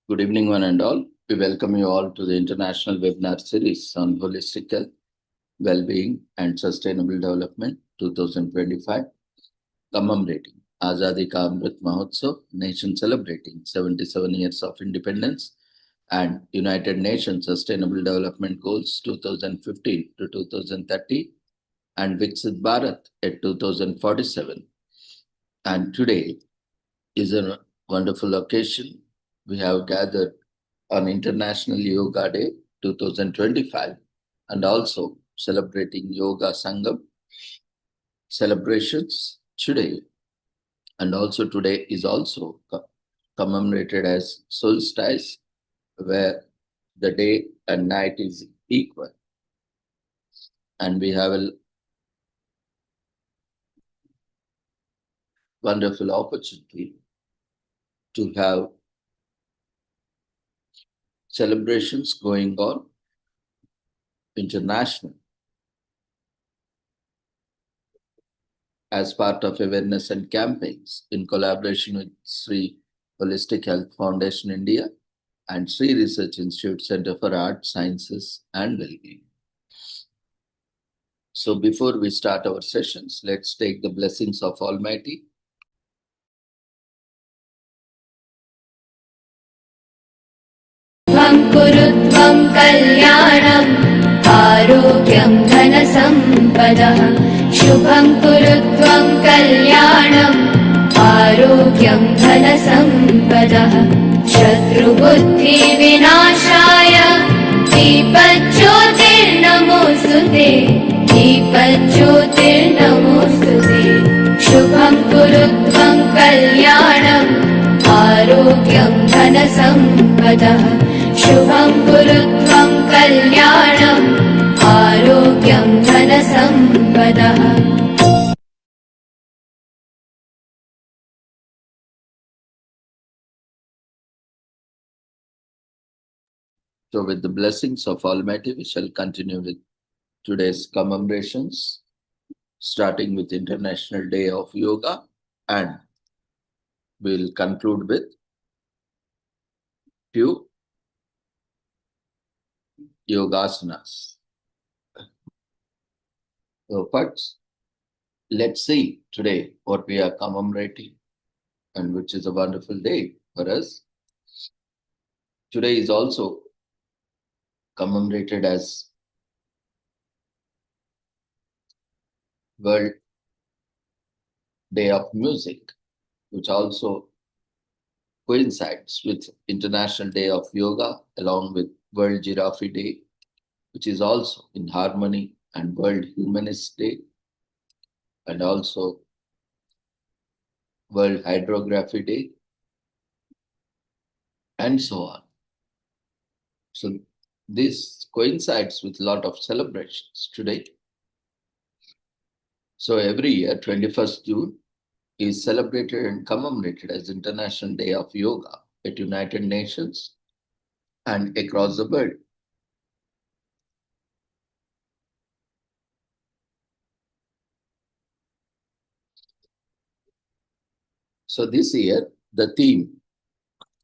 Good evening, one and all. We welcome you all to the international webinar series on holistic health, well-being, and sustainable development 2025, commemorating Azadi Ka Amrit Mahotsav, nation celebrating 77 years of independence, and United Nations Sustainable Development Goals 2015 to 2030, and Viksit Bharat at 2047. And today is a wonderful occasion. We have gathered on International Yoga Day 2025 and also celebrating Yoga Sangam celebrations today. And also today is also commemorated as solstice, where the day and night is equal. And we have a wonderful opportunity to have celebrations going on international as part of awareness and campaigns in collaboration with Sri Holistic Health Foundation India and Sri Research Institute Center for Art, Sciences and Wellbeing. So before we start our sessions, let's take the blessings of Almighty. कुरुत्वं कल्याणम् आरोग्यं धनसम्पदः शुभं कुरुत्वं कल्याणम् आरोग्यं धनसम्पदः शत्रुबुद्धिविनाशाय दीपज्योतिर्नमोऽस्तुते दीपज्योतिर्नमोऽस्तुते शुभं कुरुत्वं कल्याणम् आरोग्यं धनसम्पदः शुभं कुरुत्वं कल्याणम् आरोग्यं धनसम्पदः. So with the blessings of Almighty, we shall continue with today's commemorations, starting with International Day of Yoga, and we'll conclude with few yogasanas. So first, let's see today what we are commemorating, and which is a wonderful day for us. Today is also commemorated as World Day of Music, which also coincides with International Day of Yoga along with World Giraffe Day, which is also in harmony, and World Humanist Day, and also World Hydrography Day, and so on. So this coincides with a lot of celebrations today. So every year, 21st June is celebrated and commemorated as International Day of Yoga at United Nations and across the world. So this year, the theme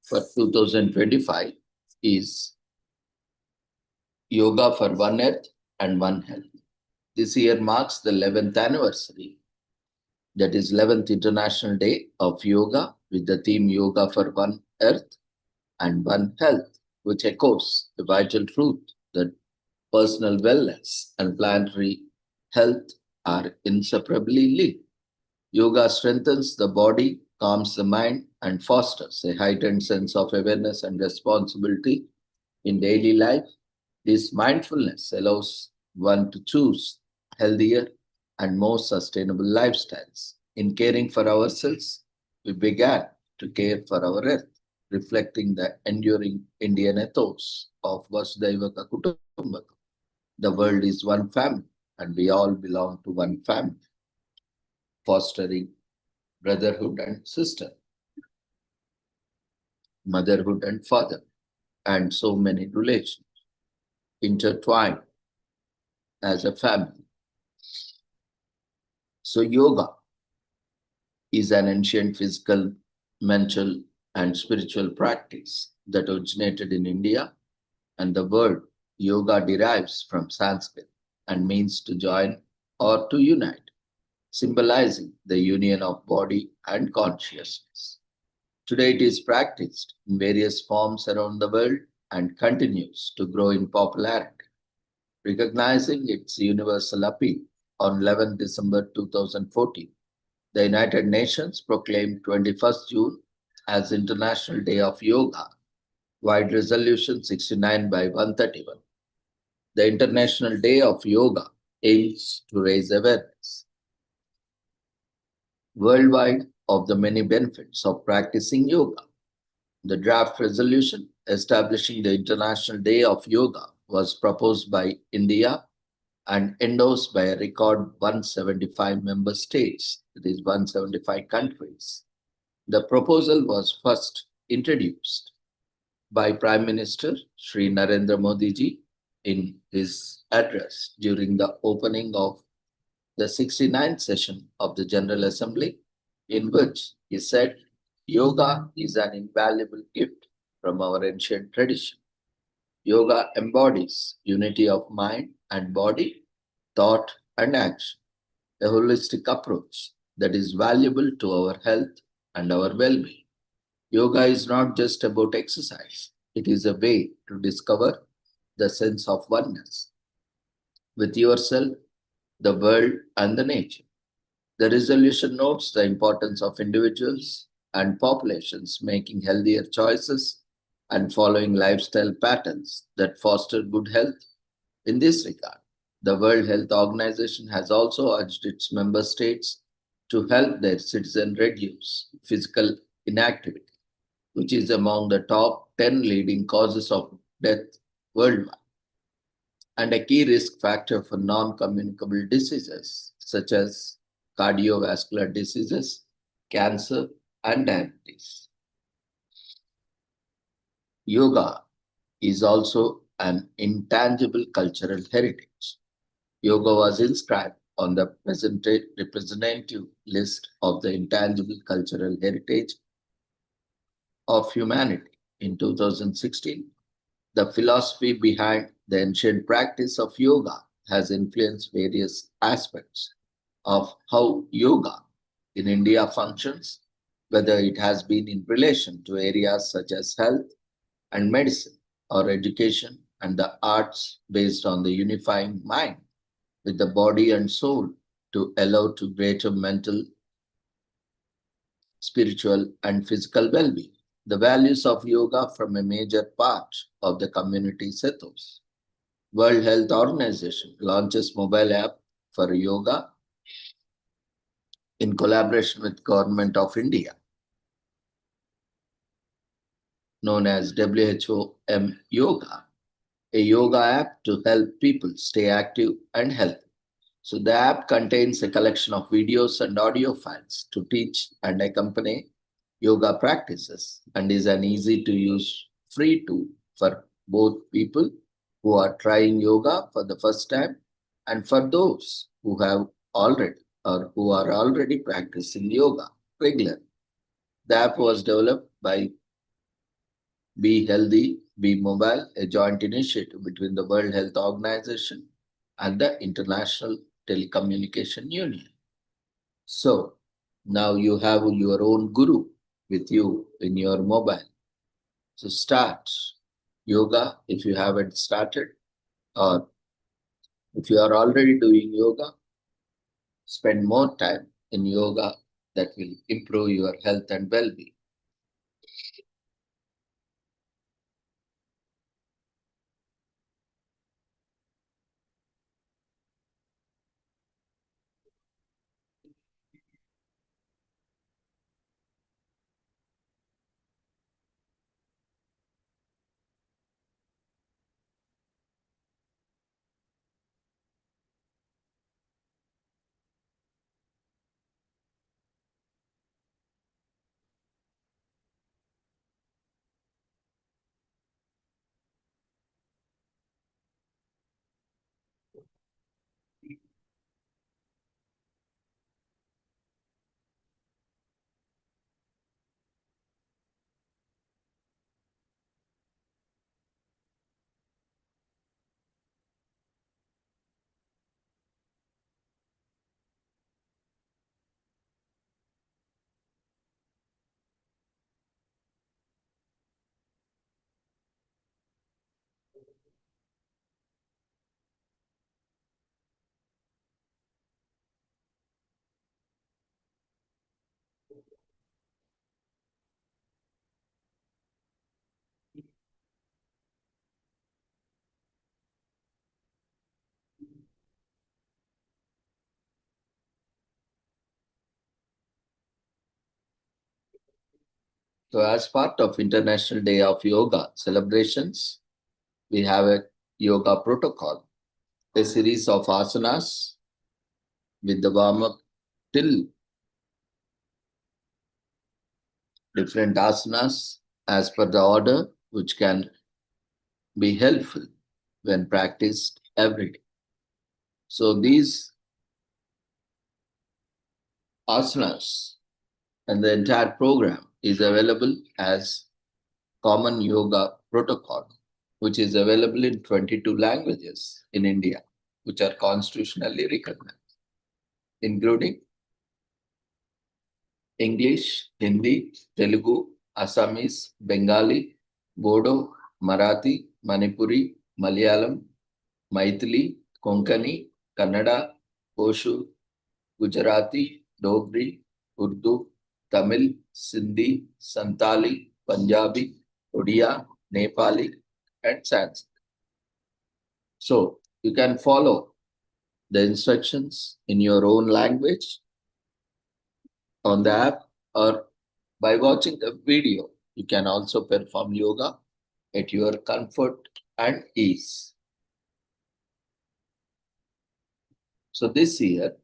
for 2025 is Yoga for One Earth and One Health. This year marks the 11th anniversary, that is 11th International Day of Yoga, with the theme Yoga for One Earth and One Health, which echoes the vital truth that personal wellness and planetary health are inseparably linked. Yoga strengthens the body, calms the mind, and fosters a heightened sense of awareness and responsibility in daily life. This mindfulness allows one to choose healthier and more sustainable lifestyles. In caring for ourselves, we began to care for our earth, reflecting the enduring Indian ethos of Vasudhaiva Kutumbakam. The world is one family, and we all belong to one family, fostering brotherhood and sister, motherhood and father, and so many relations intertwined as a family. So yoga is an ancient physical, mental, and spiritual practice that originated in India, and the word yoga derives from Sanskrit and means to join or to unite, symbolizing the union of body and consciousness. Today, it is practiced in various forms around the world and continues to grow in popularity. Recognizing its universal appeal, on 11 December 2014, the United Nations proclaimed 21st June as International Day of Yoga, Wide Resolution 69 by 131. The International Day of Yoga aims to raise awareness worldwide of the many benefits of practicing yoga. The draft resolution establishing the International Day of Yoga was proposed by India and endorsed by a record 175 member states, that is 175 countries. The proposal was first introduced by Prime Minister Sri Narendra Modi ji in his address during the opening of the 69th session of the General Assembly, in which he said, yoga is an invaluable gift from our ancient tradition. Yoga embodies unity of mind and body, thought and action, a holistic approach that is valuable to our health and our well-being. Yoga is not just about exercise. It is a way to discover the sense of oneness with yourself, the world, and the nature. The resolution notes the importance of individuals and populations making healthier choices and following lifestyle patterns that foster good health. In this regard, the World Health Organization has also urged its member states to help their citizens reduce physical inactivity, which is among the top 10 leading causes of death worldwide and a key risk factor for non-communicable diseases such as cardiovascular diseases, cancer, and diabetes. Yoga is also an intangible cultural heritage. Yoga was inscribed on the representative list of the intangible cultural heritage of humanity in 2016. The philosophy behind the ancient practice of yoga has influenced various aspects of how yoga in India functions, whether it has been in relation to areas such as health and medicine or education and the arts based on the unifying mind with the body and soul to allow to greater mental, spiritual, and physical well-being. The values of yoga from a major part of the community ethos. World Health Organization launches mobile app for yoga in collaboration with Government of India, known as WHOM Yoga, a yoga app to help people stay active and healthy. So the app contains a collection of videos and audio files to teach and accompany yoga practices and is an easy to use free tool for both people who are trying yoga for the first time and for those who have already or who are already practicing yoga regularly. The app was developed by Be Healthy, Be Mobile, a joint initiative between the World Health Organization and the International Telecommunication Union. So now you have your own guru with you in your mobile. So start yoga if you haven't started, or if you are already doing yoga, spend more time in yoga that will improve your health and well-being. So as part of International Day of Yoga celebrations, we have a yoga protocol, a series of asanas with the warm-up till different asanas as per the order, which can be helpful when practiced every day. So these asanas and the entire program is available as common yoga protocol, which is available in 22 languages in India, which are constitutionally recognized, including English, Hindi, Telugu, Assamese, Bengali, Bodo, Marathi, Manipuri, Malayalam, Maithili, Konkani, Kannada, Koshu, Gujarati, Dogri, Urdu, Tamil, Sindhi, Santali, Punjabi, Odia, Nepali, and Sanskrit. So you can follow the instructions in your own language on the app, or by watching the video, you can also perform yoga at your comfort and ease. So this year,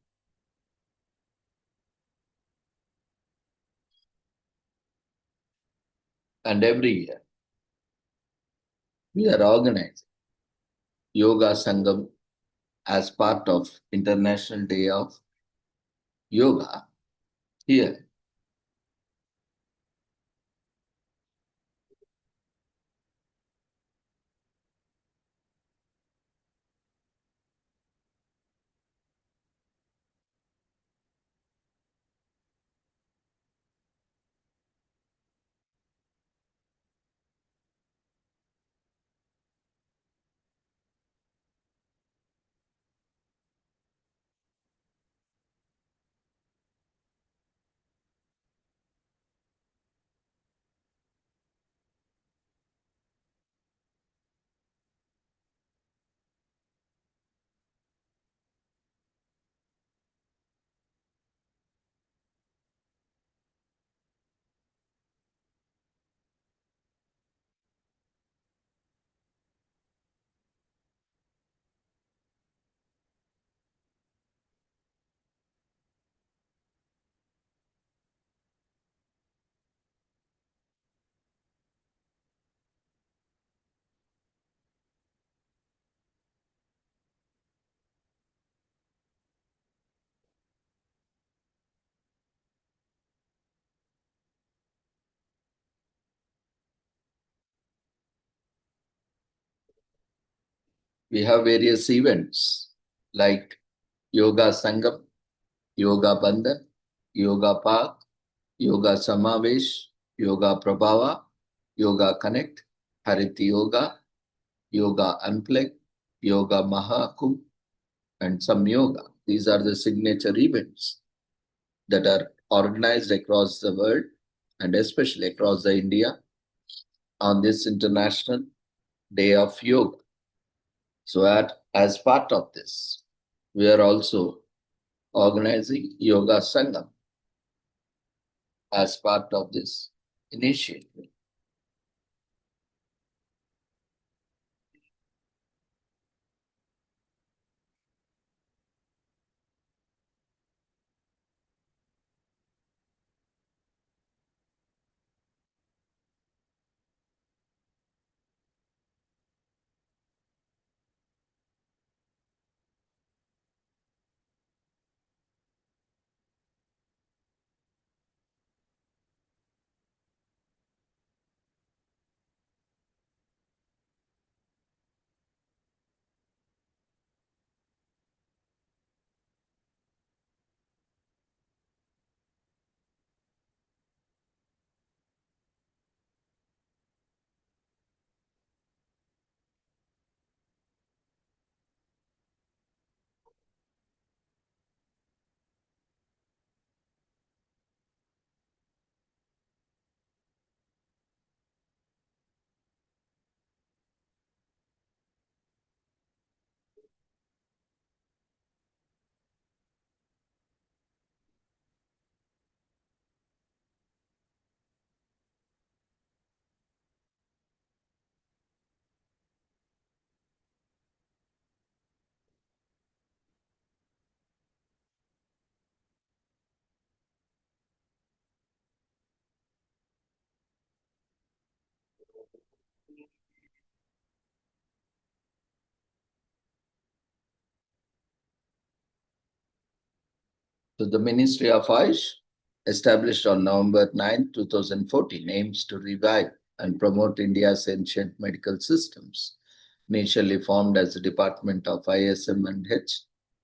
and every year, we are organizing Yoga Sangam as part of International Day of Yoga here. We have various events like Yoga Sangam, Yoga Bandhan, Yoga Park, Yoga Samavesh, Yoga Prabhava, Yoga Connect, Hariti Yoga, Yoga Unplugged, Yoga Mahakumbh, and some yoga. These are the signature events that are organized across the world and especially across the India on this International Day of Yoga. So as part of this, we are also organizing Yoga Sangam as part of this initiative. So the Ministry of Ayush, established on November 9, 2014, aims to revive and promote India's ancient medical systems. Initially formed as the Department of ISM and H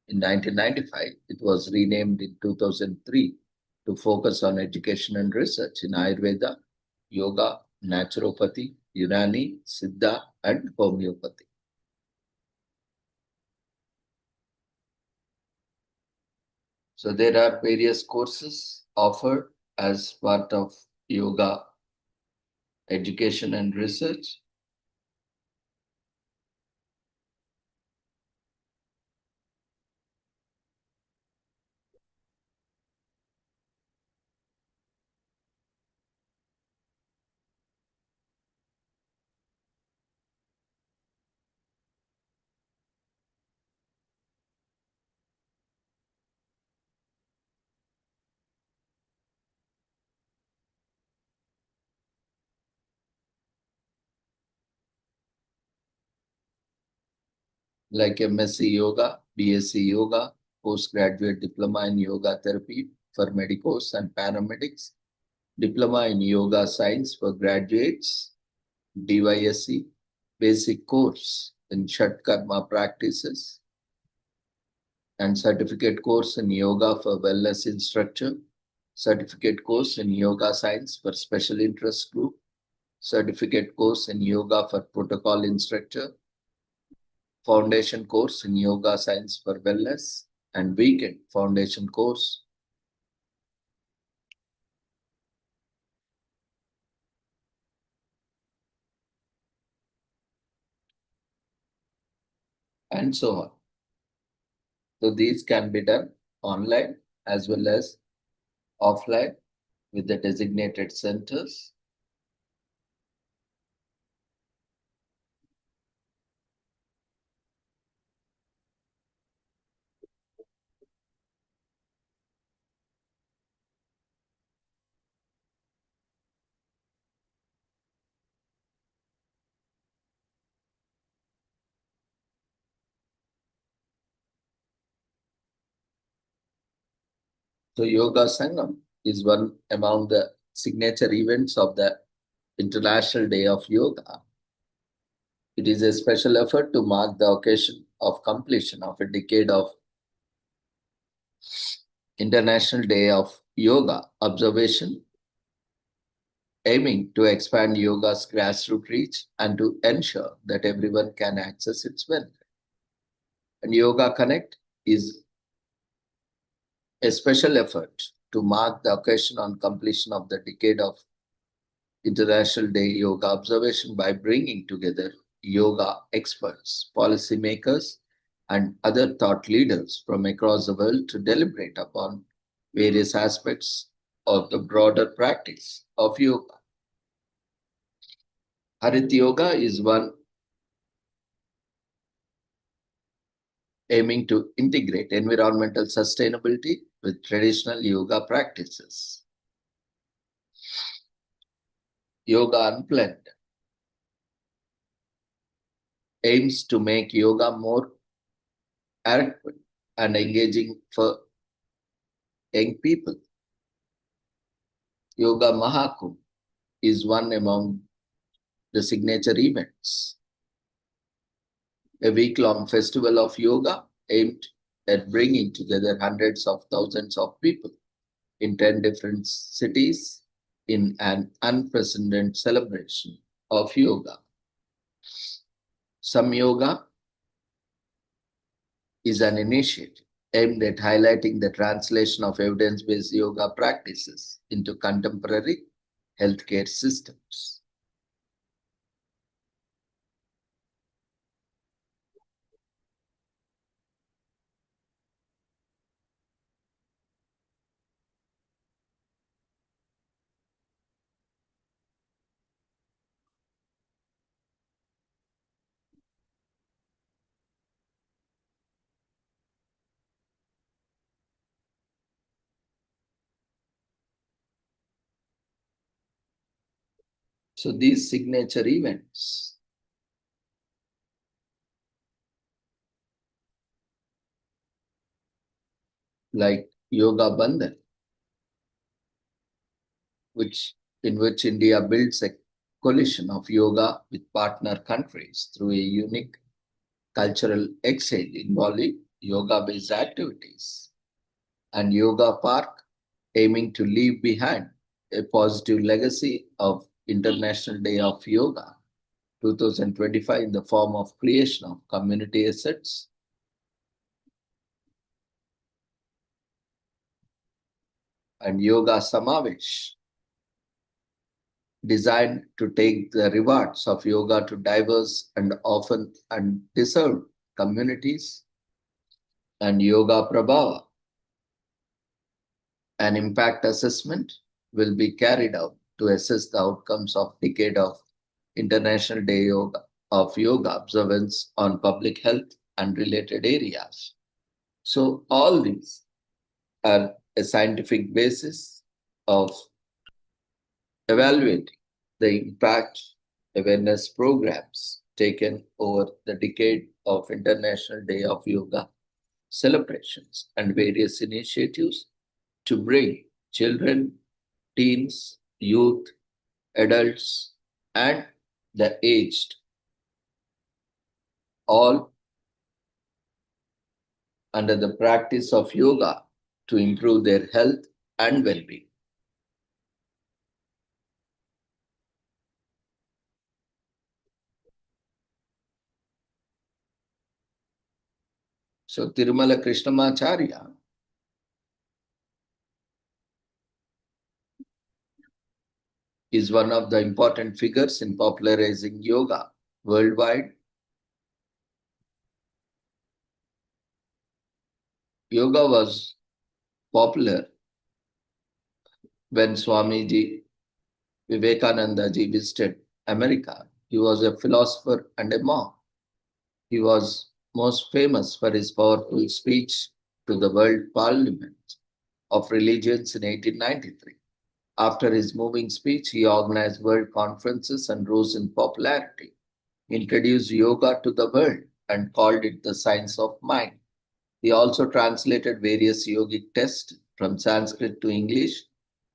in 1995, it was renamed in 2003 to focus on education and research in Ayurveda, Yoga, Naturopathy, Unani, Siddha, and Homeopathy. So there are various courses offered as part of yoga education and research. Like MSc Yoga, BSc Yoga, postgraduate diploma in yoga therapy for medicos and paramedics, diploma in yoga science for graduates, DYSC, basic course in Shat Karma practices, and certificate course in yoga for wellness instructor, certificate course in yoga science for special interest group, certificate course in yoga for protocol instructor, foundation course in yoga science for wellness, and weekend foundation course. And so on. So these can be done online as well as offline with the designated centers. So Yoga Sangam is one among the signature events of the International Day of Yoga. It is a special effort to mark the occasion of completion of a decade of International Day of Yoga observation, aiming to expand yoga's grassroots reach and to ensure that everyone can access its benefit. And Yoga Connect is a special effort to mark the occasion on completion of the decade of International Day Yoga observation by bringing together yoga experts, policymakers, and other thought leaders from across the world to deliberate upon various aspects of the broader practice of yoga. Harit Yoga is one aiming to integrate environmental sustainability with traditional yoga practices. Yoga Unplanned aims to make yoga more adequate and engaging for young people. Yoga Mahakumbh is one among the signature events, a week-long festival of yoga aimed at bringing together hundreds of thousands of people in 10 different cities in an unprecedented celebration of yoga. Some Yoga is an initiative aimed at highlighting the translation of evidence-based yoga practices into contemporary healthcare systems. So these signature events like Yoga Bandhan, in which India builds a coalition of yoga with partner countries through a unique cultural exchange involving yoga-based activities, and Yoga Park, aiming to leave behind a positive legacy of International Day of Yoga 2025 in the form of creation of community assets, and Yoga Samavesh, designed to take the rewards of yoga to diverse and often undeserved communities, and Yoga Prabhava, an impact assessment will be carried out to assess the outcomes of decade of International Day of Yoga observance on public health and related areas. So all these are a scientific basis of evaluating the impact awareness programs taken over the decade of International Day of Yoga celebrations and various initiatives to bring children, teens, youth, adults, and the aged all under the practice of yoga to improve their health and well-being. So Tirumala Krishnamacharya is one of the important figures in popularizing yoga worldwide. Yoga was popular when Swamiji Vivekananda ji visited America. He was a philosopher and a monk. He was most famous for his powerful speech to the World Parliament of Religions in 1893. After his moving speech, he organized world conferences and rose in popularity, introduced yoga to the world, and called it the science of mind. He also translated various yogic texts from Sanskrit to English.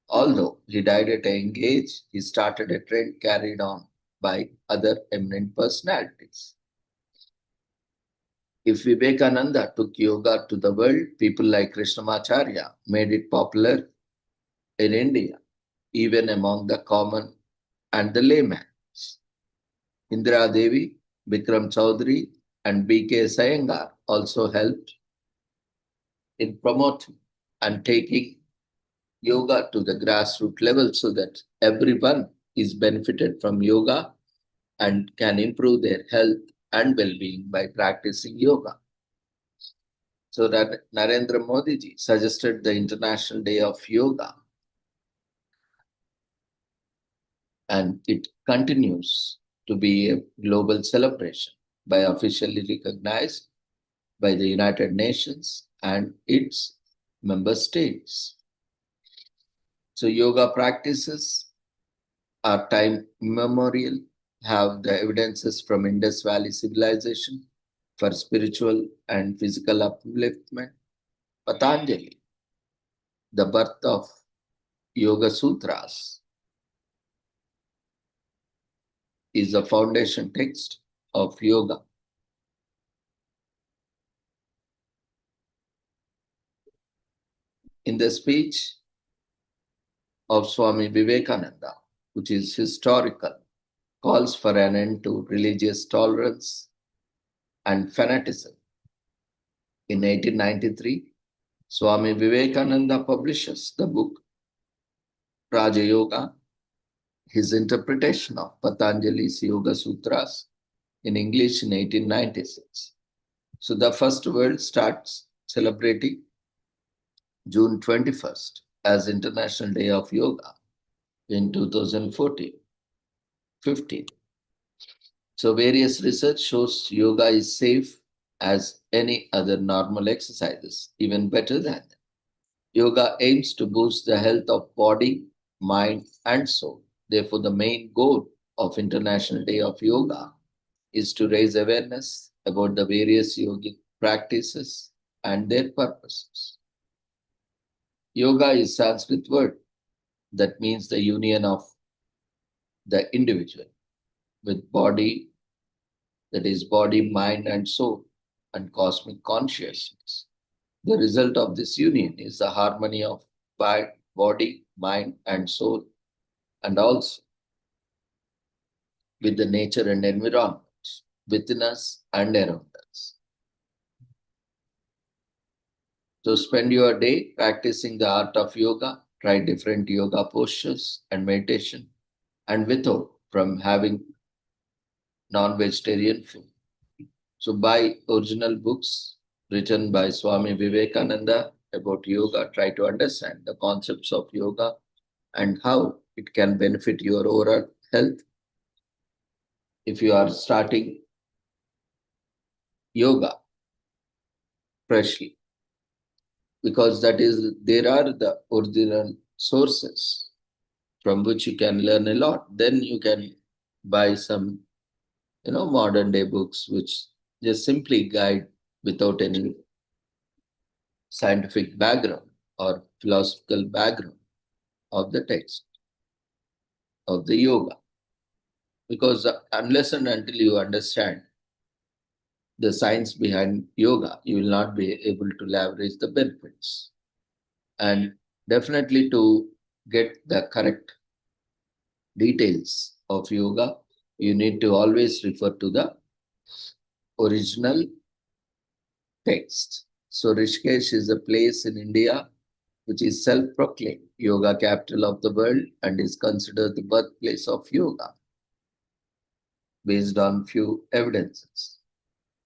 Although he died at a young age, he started a trend carried on by other eminent personalities. If Vivekananda took yoga to the world, people like Krishnamacharya made it popular in India, even among the common and the layman. Indira Devi, Bikram Chaudhary, and B.K. Sayangar also helped in promoting and taking yoga to the grassroots level so that everyone is benefited from yoga and can improve their health and well-being by practicing yoga. So that Narendra Modi ji suggested the International Day of Yoga, and it continues to be a global celebration by officially recognized by the United Nations and its member states. So yoga practices are time immemorial, have the evidences from Indus Valley civilization for spiritual and physical upliftment. Patanjali, the birth of Yoga Sutras, is the foundation text of yoga. In the speech of Swami Vivekananda, which is historical, calls for an end to religious tolerance and fanaticism. In 1893, Swami Vivekananda publishes the book Raja Yoga, his interpretation of Patanjali's Yoga Sutras in English in 1896. So the first world starts celebrating June 21st as International Day of Yoga in 2014, 15. So various research shows yoga is safe as any other normal exercises, even better than them. Yoga aims to boost the health of body, mind, and soul. Therefore, the main goal of International Day of Yoga is to raise awareness about the various yogic practices and their purposes. Yoga is Sanskrit word that means the union of the individual with body, that is body, mind and soul, and cosmic consciousness. The result of this union is the harmony of body, mind and soul, and also with the nature and environment within us and around us. So spend your day practicing the art of yoga, try different yoga postures and meditation, and withhold from having non-vegetarian food. So buy original books written by Swami Vivekananda about yoga, try to understand the concepts of yoga and how it can benefit your overall health. If you are starting yoga freshly, because there are the original sources from which you can learn a lot. Then you can buy some, modern day books which just simply guide without any scientific background or philosophical background of the text of the yoga. Because unless and until you understand the science behind yoga, you will not be able to leverage the benefits. And definitely to get the correct details of yoga, you need to always refer to the original text. So Rishikesh is a place in India which is self-proclaimed yoga capital of the world and is considered the birthplace of yoga based on few evidences.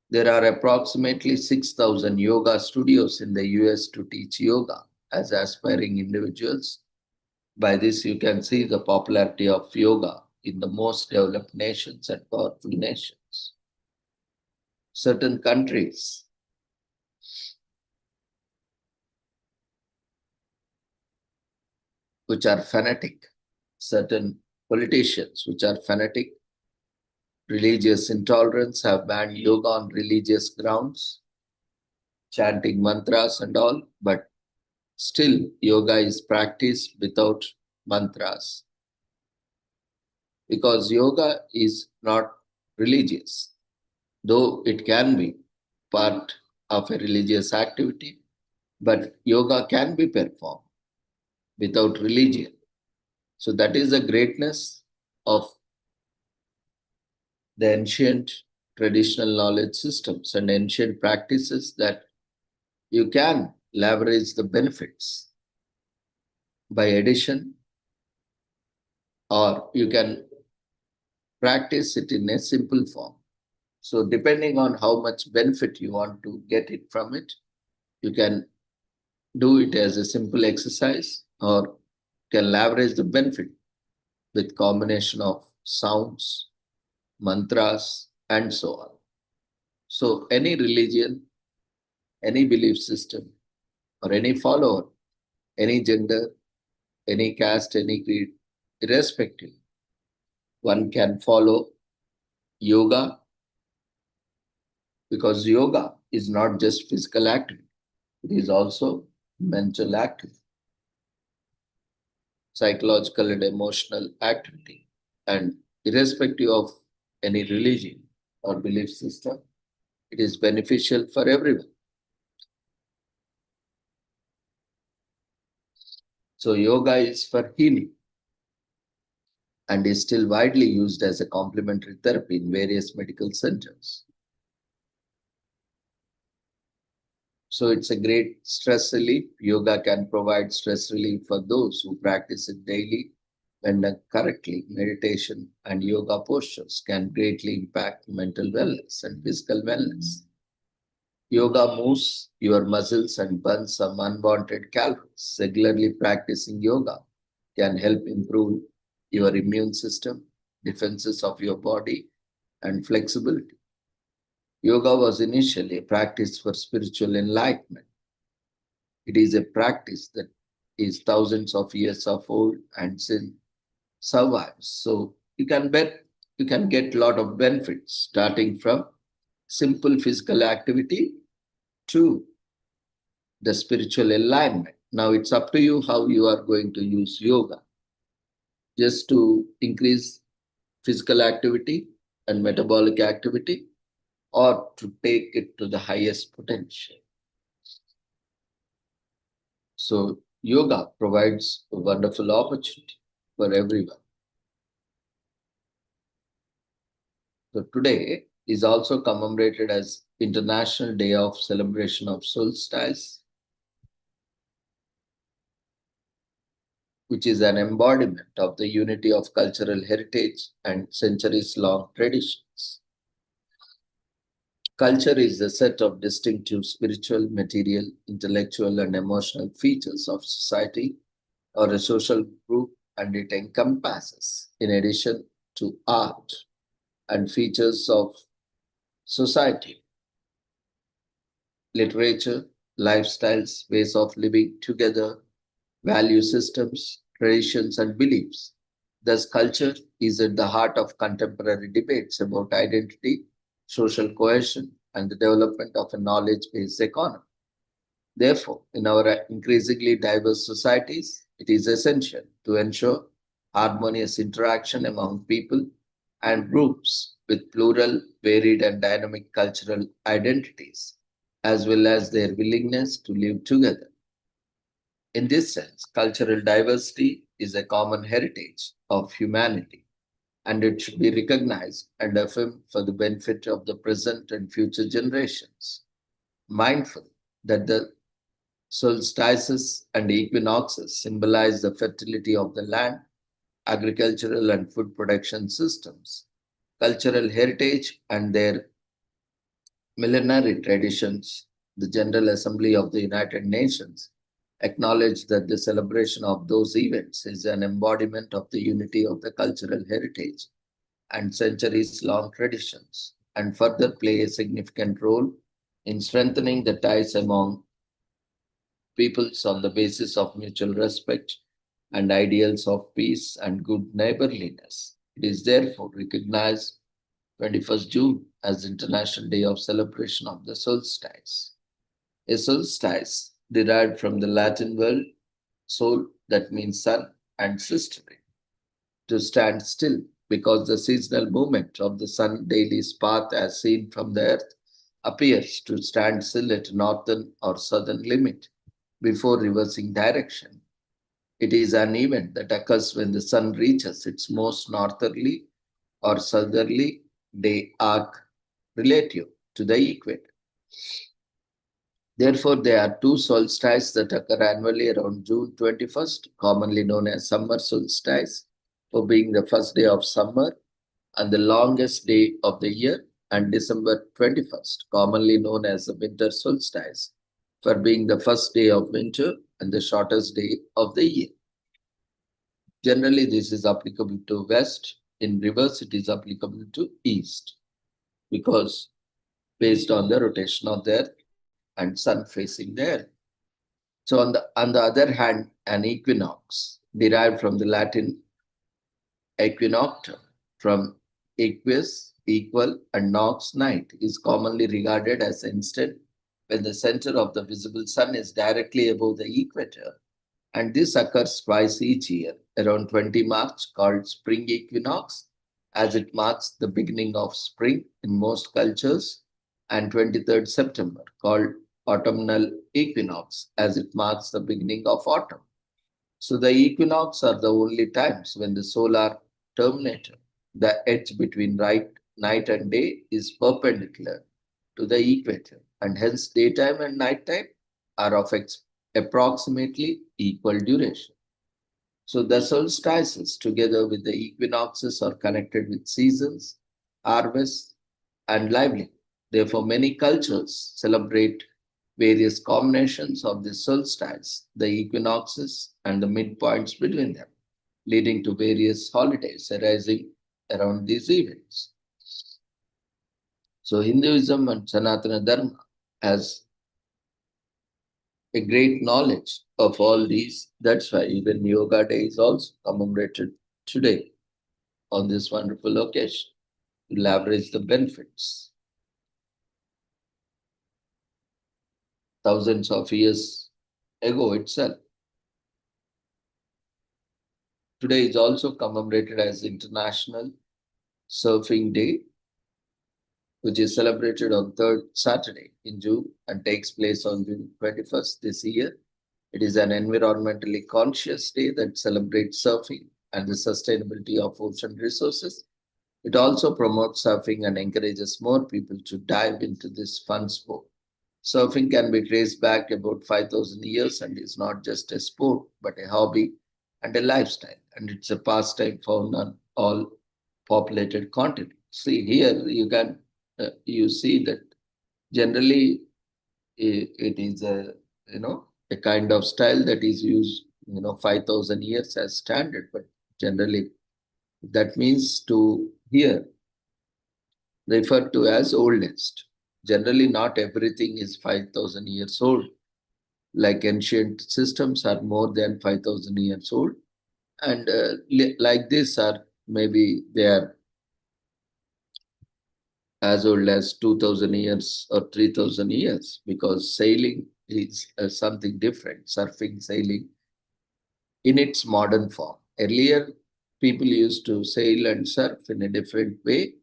There are approximately 6,000 yoga studios in the US to teach yoga as aspiring individuals. By this, you can see the popularity of yoga in the most developed nations and powerful nations. Certain countries which are fanatic, certain politicians which are fanatic, religious intolerance have banned yoga on religious grounds, chanting mantras and all, but still yoga is practiced without mantras. Because yoga is not religious, though it can be part of a religious activity, but yoga can be performed without religion. So that is the greatness of the ancient traditional knowledge systems and ancient practices, that you can leverage the benefits by addition, or you can practice it in a simple form. So depending on how much benefit you want to get it from it, you can do it as a simple exercise or can leverage the benefit with combination of sounds, mantras, and so on. So any religion, any belief system, or any follower, any gender, any caste, any creed, irrespective, one can follow yoga, because yoga is not just physical activity, it is also mental activity, psychological and emotional activity. And irrespective of any religion or belief system, it is beneficial for everyone. So yoga is for healing and is still widely used as a complementary therapy in various medical centers. So it's a great stress relief. Yoga can provide stress relief for those who practice it daily. When done correctly, meditation and yoga postures can greatly impact mental wellness and physical wellness. Yoga moves your muscles and burns some unwanted calories. Regularly practicing yoga can help improve your immune system, defenses of your body, and flexibility. Yoga was initially a practice for spiritual enlightenment. It is a practice that is thousands of years of old and still survives. So you can bet you can get a lot of benefits, starting from simple physical activity to the spiritual alignment. Now it's up to you how you are going to use yoga. Just to increase physical activity and metabolic activity, or to take it to the highest potential. So yoga provides a wonderful opportunity for everyone. So today is also commemorated as International Day of Celebration of Solstice, which is an embodiment of the unity of cultural heritage and centuries-long traditions. Culture is the set of distinctive spiritual, material, intellectual, and emotional features of society or a social group, and it encompasses, in addition to art and features of society, literature, lifestyles, ways of living together, value systems, traditions, and beliefs. Thus, culture is at the heart of contemporary debates about identity, social cohesion, and the development of a knowledge-based economy. Therefore, in our increasingly diverse societies, it is essential to ensure harmonious interaction among people and groups with plural, varied, and dynamic cultural identities, as well as their willingness to live together. In this sense, cultural diversity is a common heritage of humanity, and it should be recognized and affirmed for the benefit of the present and future generations. Mindful that the solstices and equinoxes symbolize the fertility of the land, agricultural and food production systems, cultural heritage, and their millenary traditions. The General Assembly of the United Nations acknowledged that the celebration of those events is an embodiment of the unity of the cultural heritage and centuries-long traditions, and further play a significant role in strengthening the ties among peoples on the basis of mutual respect and ideals of peace and good neighborliness. It is therefore recognized 21st June as International Day of Celebration of the Solstice. A solstice derived from the Latin word sol, that means sun, and sistering, to stand still, because the seasonal movement of the sun daily path as seen from the earth appears to stand still at northern or southern limit before reversing direction. It is an event that occurs when the sun reaches its most northerly or southerly day arc relative to the equator. Therefore, there are two solstices that occur annually around June 21st, commonly known as summer solstice, for being the first day of summer and the longest day of the year, and December 21st, commonly known as the winter solstice, for being the first day of winter and the shortest day of the year. Generally, this is applicable to west. In reverse, it is applicable to east, because based on the rotation of the earth and sun facing the earth. So on the other hand, an equinox, derived from the Latin equinoctium, from equus, equal, and nox, night, is commonly regarded as an instant when the center of the visible sun is directly above the equator, and this occurs twice each year, around 20 March, called spring equinox, as it marks the beginning of spring in most cultures, and 23rd September, called autumnal equinox, as it marks the beginning of autumn. So the equinox are the only times when the solar terminator, the edge between night and day, is perpendicular to the equator, and hence daytime and nighttime are of approximately equal duration. So the solstices, together with the equinoxes, are connected with seasons, harvests, and livelihood. Therefore, many cultures celebrate various combinations of the solstice, the equinoxes, and the midpoints between them, leading to various holidays arising around these events. So Hinduism and Sanatana Dharma has a great knowledge of all these. That's why even Yoga Day is also commemorated today. on this wonderful occasion to leverage the benefits. Thousands of years ago itself. Today is also commemorated as International Surfing Day, which is celebrated on third Saturday in June and takes place on June 21st this year. It is an environmentally conscious day that celebrates surfing and the sustainability of ocean resources. It also promotes surfing and encourages more people to dive into this fun sport. Surfing can be traced back about 5,000 years and is not just a sport, but a hobby and a lifestyle. And it's a pastime found on all populated continents. See here, you see that generally it is a kind of style that is used 5,000 years as standard, but generally that means to here referred to as oldest. Generally, not everything is 5,000 years old. Like ancient systems are more than 5,000 years old. And like this are maybe they are as old as 2,000 years or 3,000 years, because sailing is something different, surfing, sailing in its modern form. Earlier, people used to sail and surf in a different way,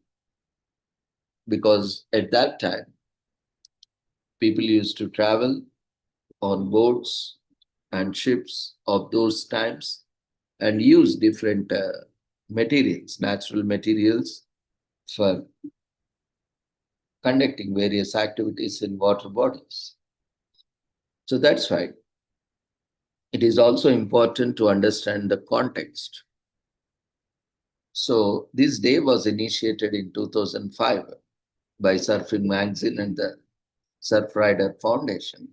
because at that time, people used to travel on boats and ships of those times and use different materials, natural materials, for conducting various activities in water bodies. So that's why it is also important to understand the context. So this day was initiated in 2005 by Surfing Magazine and the Surfrider Foundation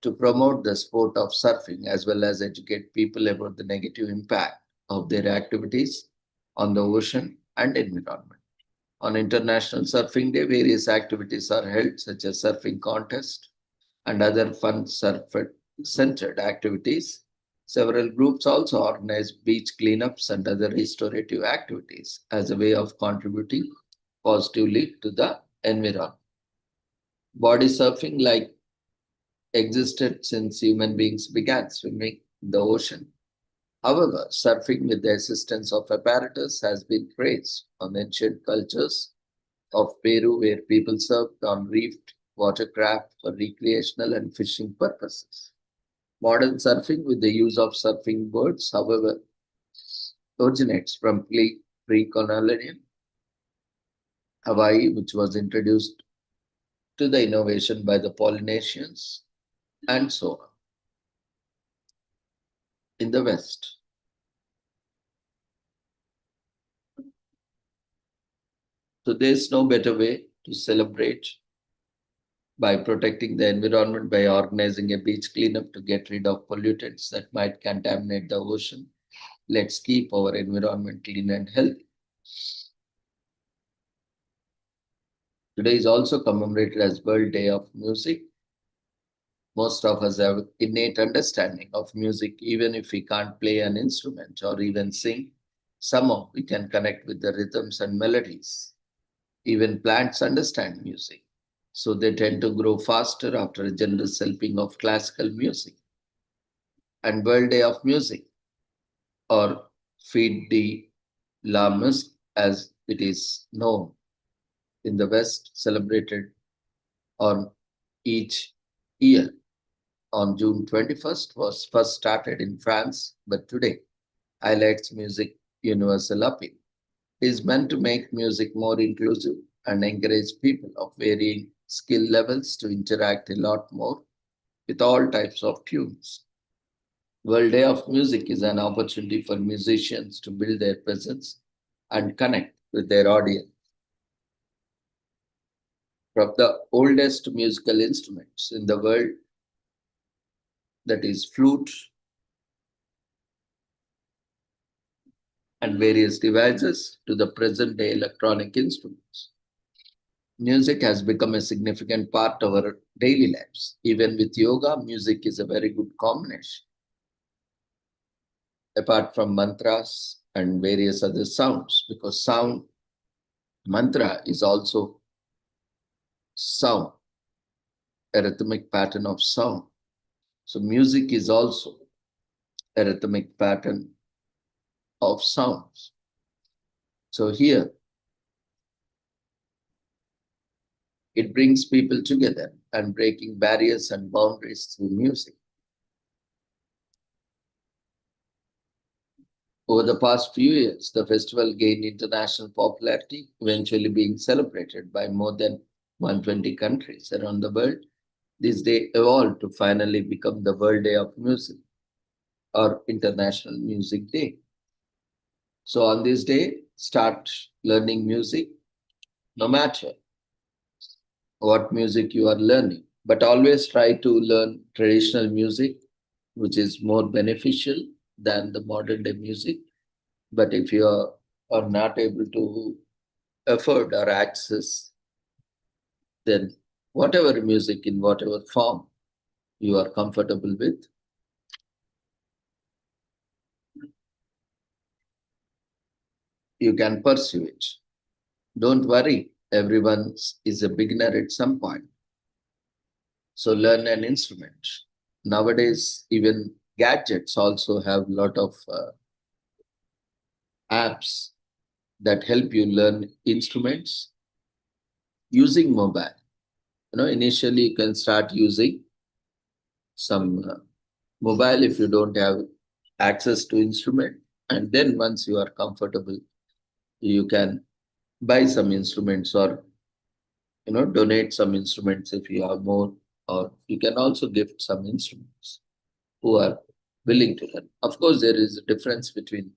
to promote the sport of surfing as well as educate people about the negative impact of their activities on the ocean and environment. On International Surfing Day, various activities are held, such as surfing contest and other fun surf-centered activities. Several groups also organize beach cleanups and other restorative activities as a way of contributing positively to the environment. Body surfing, like existed since human beings began swimming in the ocean. However, surfing with the assistance of apparatus has been traced on ancient cultures of Peru, where people surfed on reefed watercraft for recreational and fishing purposes. Modern surfing with the use of surfing boards, however, originates from pre-colonial Hawaii, which was introduced to the innovation by the Polynesians and so on in the West. So there's no better way to celebrate by protecting the environment by organizing a beach cleanup to get rid of pollutants that might contaminate the ocean. Let's keep our environment clean and healthy. Today is also commemorated as World Day of Music. Most of us have innate understanding of music, even if we can't play an instrument or even sing. Somehow we can connect with the rhythms and melodies. Even plants understand music, so they tend to grow faster after a generous helping of classical music. And World Day of Music, or Fête de la Musique as it is known in the West, celebrated on each year on June 21st, was first started in France, but today highlights music universal appeal. It is meant to make music more inclusive and encourage people of varying skill levels to interact a lot more with all types of tunes. World Day of Music is an opportunity for musicians to build their presence and connect with their audience. From the oldest musical instruments in the world, that is flute and various devices, to the present-day electronic instruments, music has become a significant part of our daily lives. Even with yoga, music is a very good combination. Apart from mantras, and various other sounds, because sound, mantra is also sound, a rhythmic pattern of sound. So music is also a rhythmic pattern of sounds. So here, it brings people together and breaking barriers and boundaries through music. Over the past few years, the festival gained international popularity, eventually being celebrated by more than 120 countries around the world. This day evolved to finally become the World Day of Music or International Music Day. So on this day, start learning music, no matter what music you are learning, but always try to learn traditional music, which is more beneficial than the modern day music. But if you are not able to afford or access, then whatever music in whatever form you are comfortable with, you can pursue it. Don't worry, everyone is a beginner at some point. So learn an instrument. Nowadays, even gadgets also have a lot of apps that help you learn instruments using mobile. Initially you can start using some mobile if you don't have access to instrument, and then once you are comfortable, you can buy some instruments or donate some instruments if you have more, or you can also gift some instruments who are willing to learn. Of course, there is a difference between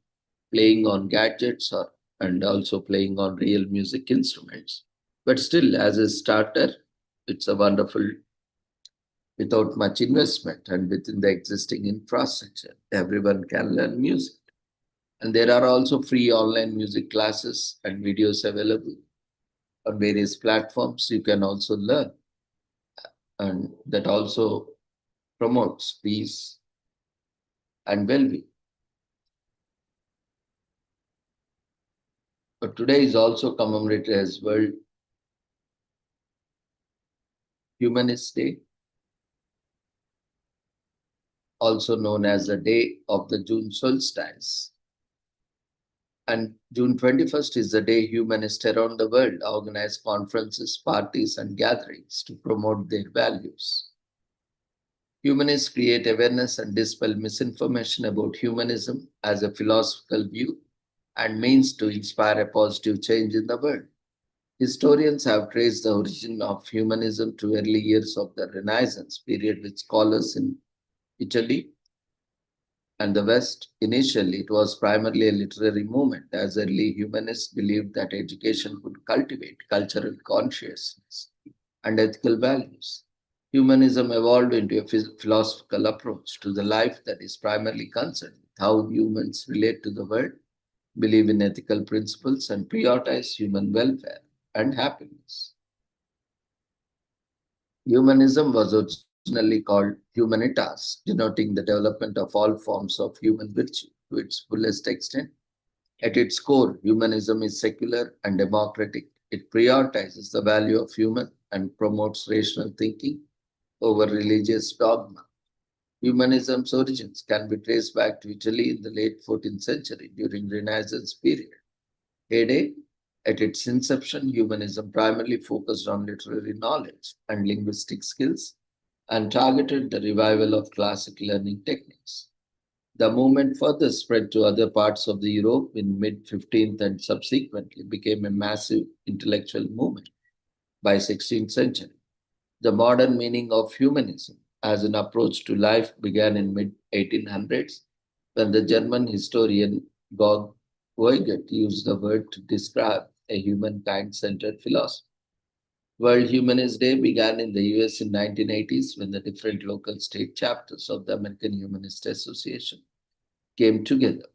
playing on gadgets or and also playing on real music instruments. But still, as a starter, it's a wonderful, without much investment and within the existing infrastructure, everyone can learn music. And there are also free online music classes and videos available on various platforms. You can also learn, and that also promotes peace and well-being. But today is also commemorated as World Humanist Day, also known as the day of the June solstice. And June 21st is the day humanists around the world organize conferences, parties, and gatherings to promote their values. Humanists create awareness and dispel misinformation about humanism as a philosophical view and means to inspire a positive change in the world. Historians have traced the origin of humanism to early years of the Renaissance period with scholars in Italy and the West. Initially, it was primarily a literary movement, as early humanists believed that education could cultivate cultural consciousness and ethical values. Humanism evolved into a philosophical approach to the life that is primarily concerned with how humans relate to the world, believe in ethical principles, and prioritize human welfare and happiness. Humanism was originally called humanitas, denoting the development of all forms of human virtue to its fullest extent. At its core, humanism is secular and democratic. It prioritizes the value of human and promotes rational thinking over religious dogma. Humanism's origins can be traced back to Italy in the late 14th century during Renaissance period. Heyday, at its inception, humanism primarily focused on literary knowledge and linguistic skills and targeted the revival of classic learning techniques. The movement further spread to other parts of the Europe in mid-15th and subsequently became a massive intellectual movement by 16th century. The modern meaning of humanism as an approach to life began in mid-1800s when the German historian Georg Weigert used the word to describe a humankind-centered philosophy. World Humanist Day began in the US in 1980s when the different local state chapters of the American Humanist Association came together.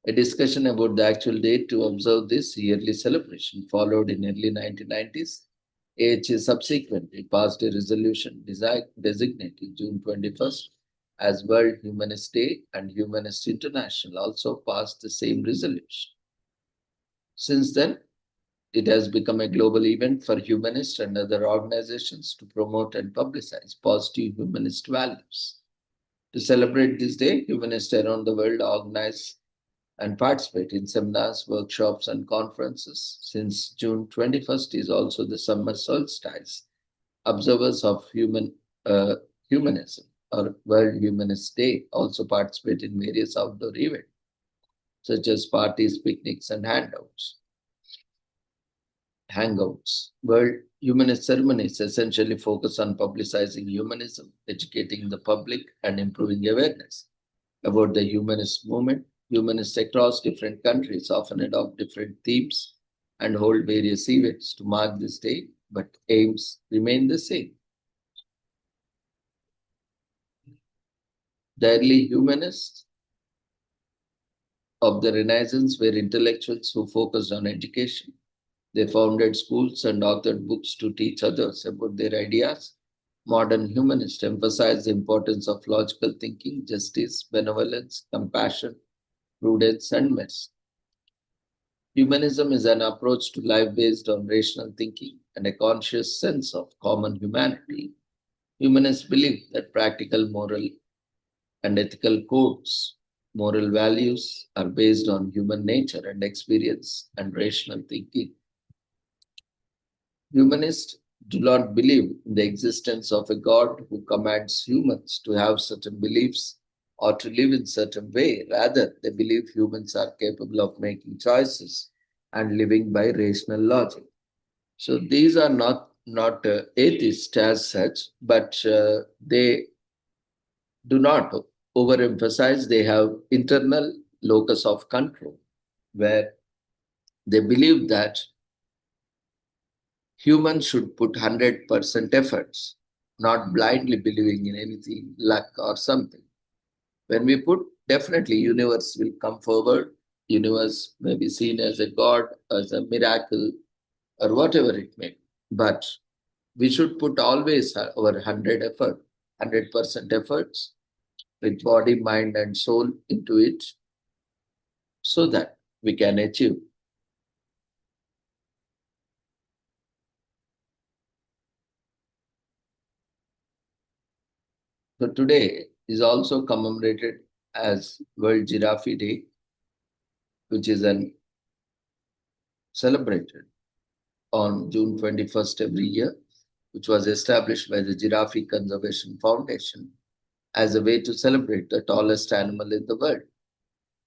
A discussion about the actual date to observe this yearly celebration followed in early 1990s. AHA subsequently passed a resolution designating June 21st as World Humanist Day and Humanist International also passed the same resolution. Since then, it has become a global event for humanists and other organizations to promote and publicize positive humanist values. To celebrate this day, humanists around the world organize and participate in seminars, workshops, and conferences. Since June 21st is also the summer solstice, observers of humanism or World Humanist Day also participate in various outdoor events, such as parties, picnics, and hangouts. World Humanist ceremonies essentially focus on publicizing humanism, educating the public, and improving awareness about the humanist movement. Humanists across different countries often adopt different themes and hold various events to mark this day, but aims remain the same. The early humanists of the Renaissance were intellectuals who focused on education. They founded schools and authored books to teach others about their ideas. Modern humanists emphasize the importance of logical thinking, justice, benevolence, compassion, prudence, and mercy. Humanism is an approach to life based on rational thinking and a conscious sense of common humanity. Humanists believe that practical moral and ethical codes, moral values are based on human nature and experience and rational thinking. Humanists do not believe in the existence of a God who commands humans to have certain beliefs or to live in certain way. Rather, they believe humans are capable of making choices and living by rational logic. So these are not atheists as such, but they do not overemphasize. They have internal locus of control where they believe that humans should put 100% efforts, not blindly believing in anything, luck or something. When we put, definitely universe will come forward. Universe may be seen as a god, as a miracle, or whatever it may be. But we should put always our 100% efforts with body, mind, and soul into it so that we can achieve. So today is also commemorated as World Giraffe Day, which is celebrated on June 21st every year, which was established by the Giraffe Conservation Foundation as a way to celebrate the tallest animal in the world.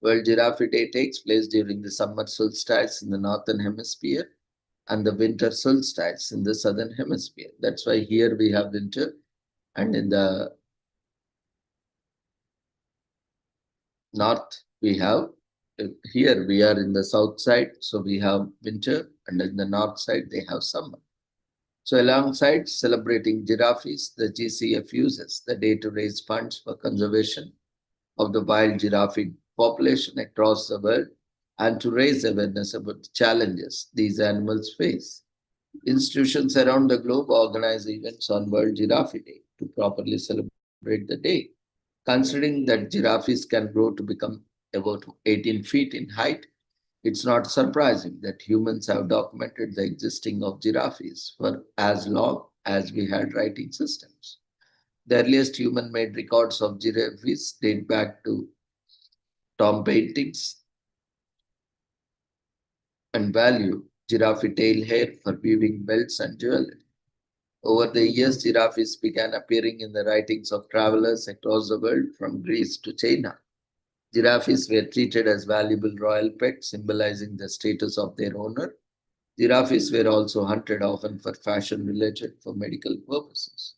World Giraffe Day takes place during the summer solstice in the northern hemisphere and the winter solstice in the southern hemisphere. That's why here we have winter, and in the north we have, here we are in the south side, so we have winter, and in the north side they have summer. So alongside celebrating giraffes, the GCF uses the day to raise funds for conservation of the wild giraffe population across the world and to raise awareness about the challenges these animals face. Institutions around the globe organize events on World Giraffe Day to properly celebrate the day. Considering that giraffes can grow to become about 18 feet in height, it's not surprising that humans have documented the existing of giraffes for as long as we had writing systems. The earliest human-made records of giraffes date back to tomb paintings and value giraffe tail hair for weaving belts and jewelry. Over the years, giraffes began appearing in the writings of travelers across the world from Greece to China. Giraffes were treated as valuable royal pets, symbolizing the status of their owner. Giraffes were also hunted, often for fashion-related for medical purposes.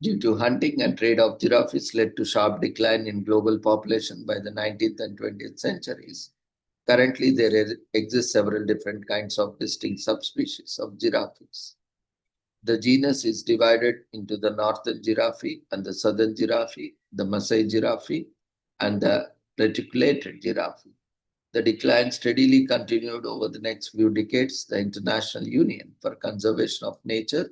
Due to hunting and trade of giraffes led to sharp decline in global population by the 19th and 20th centuries. Currently, there exist several different kinds of distinct subspecies of giraffes. The genus is divided into the northern giraffe and the southern giraffe, the Maasai giraffe, and the reticulated giraffe. The decline steadily continued over the next few decades. The International Union for Conservation of Nature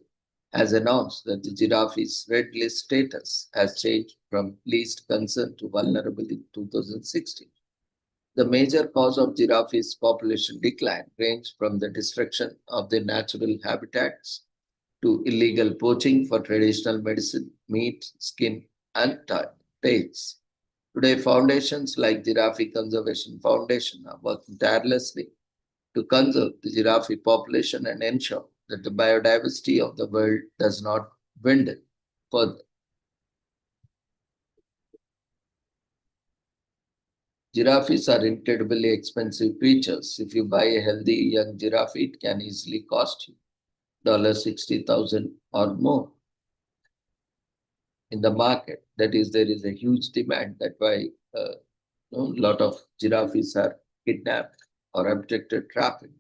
has announced that the giraffe's red list status has changed from least concern to vulnerable in 2016. The major cause of giraffe's population decline range from the destruction of their natural habitats to illegal poaching for traditional medicine, meat, skin, and tails. Today, foundations like Giraffe Conservation Foundation are working tirelessly to conserve the giraffe population and ensure that the biodiversity of the world does not dwindle further. Giraffes are incredibly expensive creatures. If you buy a healthy young giraffe, it can easily cost you $60,000 or more in the market. That is, there is a huge demand. That's why a lot of giraffes are kidnapped or abducted, trafficked.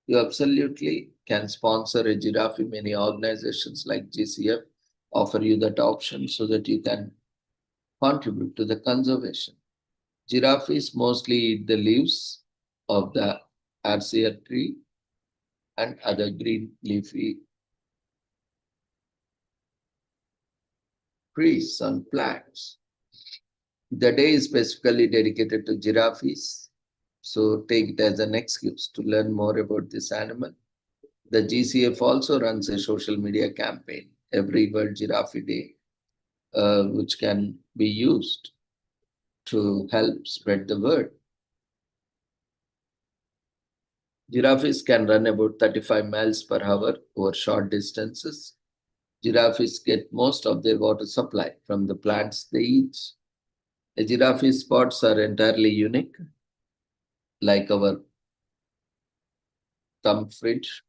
You absolutely can sponsor a giraffe. Many organizations like GCF offer you that option so that you can contribute to the conservation. Giraffes mostly eat the leaves of the RCA tree and other green leafy trees and plants. The day is specifically dedicated to giraffes, so take it as an excuse to learn more about this animal. The GCF also runs a social media campaign every World Giraffe Day, which can be used to help spread the word. Giraffes can run about 35 miles per hour over short distances. Giraffes get most of their water supply from the plants they eat. The giraffe spots are entirely unique, like our thumb fridge.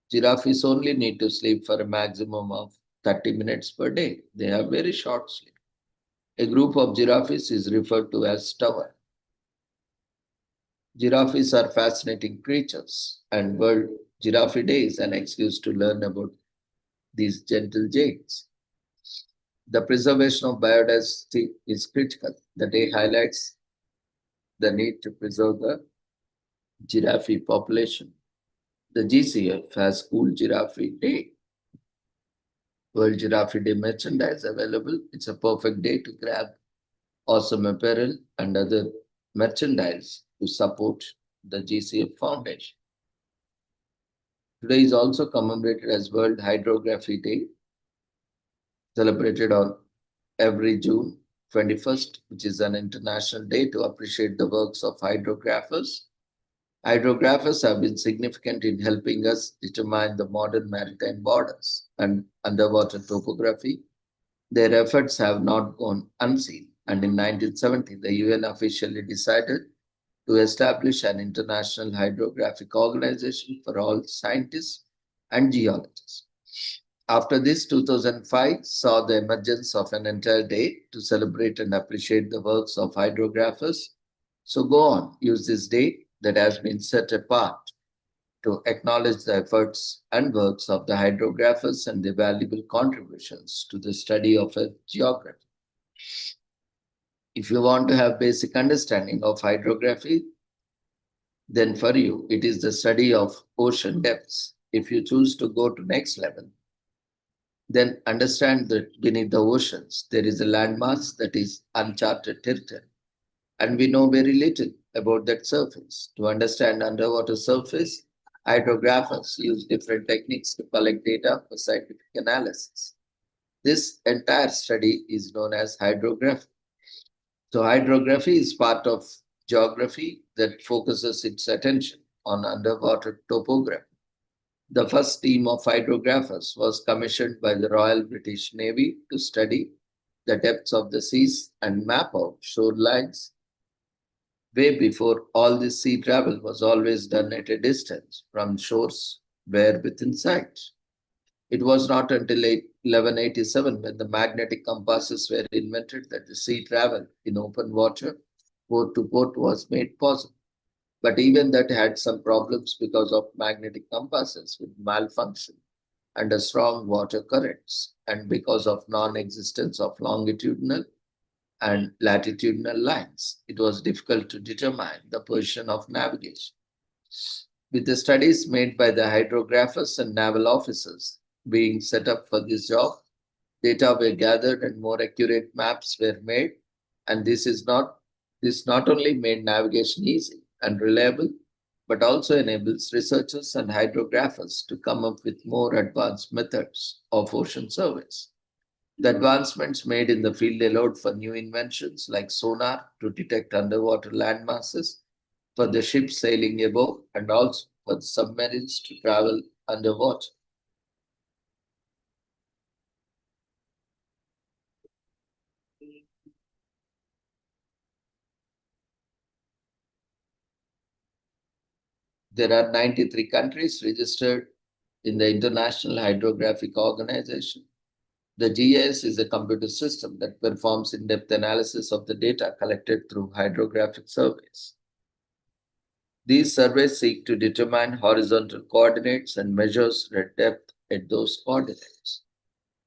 Giraffes only need to sleep for a maximum of 30 minutes per day. They have very short sleep. A group of giraffes is referred to as tower. Giraffes are fascinating creatures, and World Giraffe Day is an excuse to learn about these gentle giants. The preservation of biodiversity is critical. The day highlights the need to preserve the giraffe population. The GCF has Cool Giraffe Day. World Giraffe Day merchandise available. It's a perfect day to grab awesome apparel and other merchandise to support the GCF Foundation. Today is also commemorated as World Hydrography Day, celebrated on every June 21st, which is an international day to appreciate the works of hydrographers. Hydrographers have been significant in helping us determine the modern maritime borders and underwater topography. Their efforts have not gone unseen, and in 1970, the UN officially decided to establish an international hydrographic organization for all scientists and geologists. After this, 2005 saw the emergence of an entire day to celebrate and appreciate the works of hydrographers. So go on, use this day that has been set apart to acknowledge the efforts and works of the hydrographers and their valuable contributions to the study of Earth geography. If you want to have basic understanding of hydrography, then for you, it is the study of ocean depths. If you choose to go to next level, then understand that beneath the oceans, there is a landmass that is uncharted territory. And we know very little about that surface. To understand underwater surface, hydrographers use different techniques to collect data for scientific analysis. This entire study is known as hydrography. So hydrography is part of geography that focuses its attention on underwater topography. The first team of hydrographers was commissioned by the Royal British Navy to study the depths of the seas and map out shorelines way before all this sea travel was always done at a distance from shores where within sight. It was not until 1187 when the magnetic compasses were invented that the sea travel in open water, port to port, was made possible. But even that had some problems because of magnetic compasses with malfunction under strong water currents and because of non-existence of longitudinal and latitudinal lines. It was difficult to determine the position of navigation. With the studies made by the hydrographers and naval officers, being set up for this job. Data were gathered and more accurate maps were made. And this not only made navigation easy and reliable, but also enables researchers and hydrographers to come up with more advanced methods of ocean surveys. The advancements made in the field allowed for new inventions like sonar to detect underwater land masses, for the ships sailing above, and also for the submarines to travel underwater. There are 93 countries registered in the International Hydrographic Organization. The GIS is a computer system that performs in-depth analysis of the data collected through hydrographic surveys. These surveys seek to determine horizontal coordinates and measures the depth at those coordinates.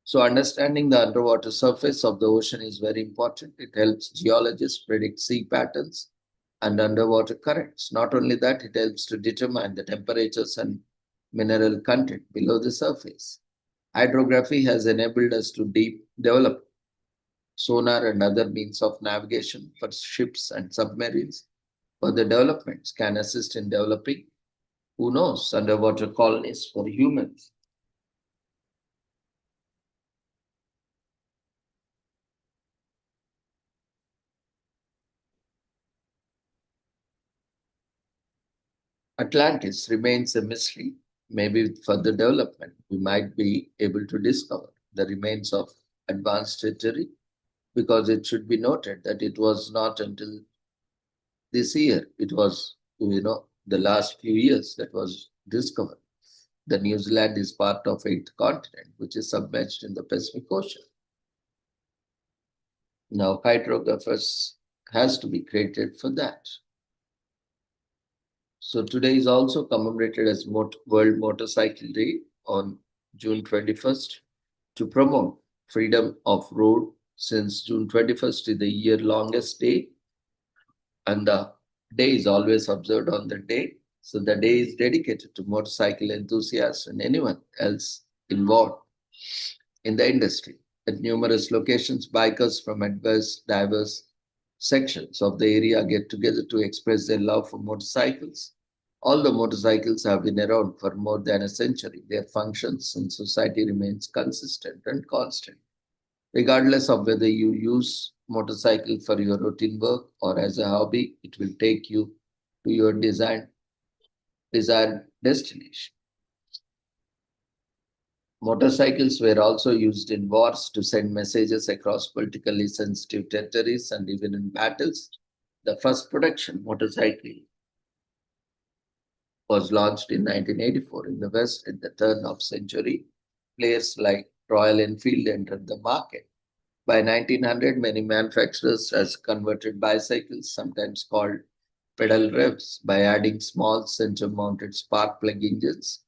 So understanding the underwater surface of the ocean is very important. It helps geologists predict sea patterns and underwater currents. Not only that, it helps to determine the temperatures and mineral content below the surface. Hydrography has enabled us to develop sonar and other means of navigation for ships and submarines. Further developments can assist in developing, who knows, underwater colonies for humans. Atlantis remains a mystery. Maybe with further development, we might be able to discover the remains of advanced territory, because it should be noted that it was not until this year, it was, the last few years that was discovered. The New Zealand is part of eighth continent, which is submerged in the Pacific Ocean. Now, hydrographers has to be created for that. So today is also commemorated as World Motorcycle Day on June 21st to promote freedom of road. Since June 21st is the year longest day, and the day is always observed on the day. So the day is dedicated to motorcycle enthusiasts and anyone else involved in the industry. At numerous locations, bikers from diverse sections of the area get together to express their love for motorcycles. All the motorcycles have been around for more than a century. Their functions in society remains consistent and constant. Regardless of whether you use motorcycle for your routine work or as a hobby, it will take you to your desired destination. Motorcycles were also used in wars to send messages across politically sensitive territories and even in battles. The first production motorcycle was launched in 1984 in the West. At the turn of century, players like Royal Enfield entered the market. By 1900, many manufacturers has converted bicycles, sometimes called pedal revs, by adding small center-mounted spark plug engines.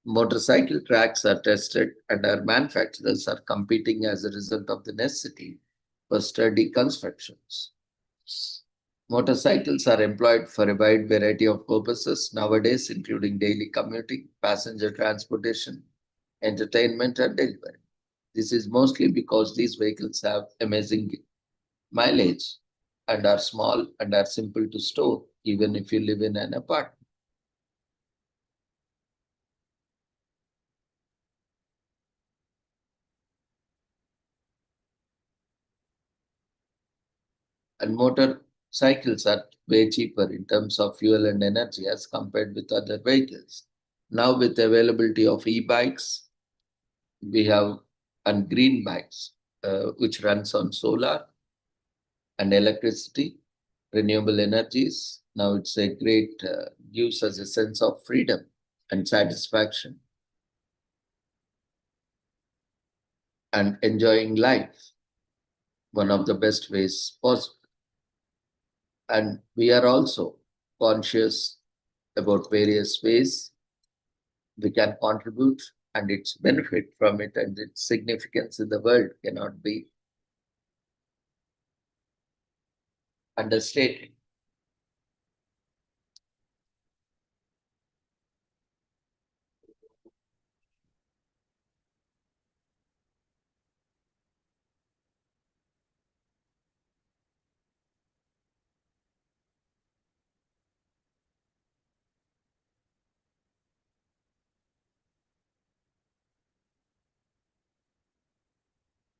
Motorcycle tracks are tested and our manufacturers are competing as a result of the necessity for sturdy constructions. Motorcycles are employed for a wide variety of purposes nowadays, including daily commuting, passenger transportation, entertainment, and delivery. This is mostly because these vehicles have amazing mileage and are small and are simple to store, even if you live in an apartment. And motorcycles are way cheaper in terms of fuel and energy as compared with other vehicles. Now, with availability of e-bikes, we have and green bikes, which runs on solar and electricity, renewable energies. Now it's a great, gives us a sense of freedom and satisfaction and enjoying life, one of the best ways possible. And we are also conscious about various ways we can contribute and its benefit from it and its significance in the world cannot be understated.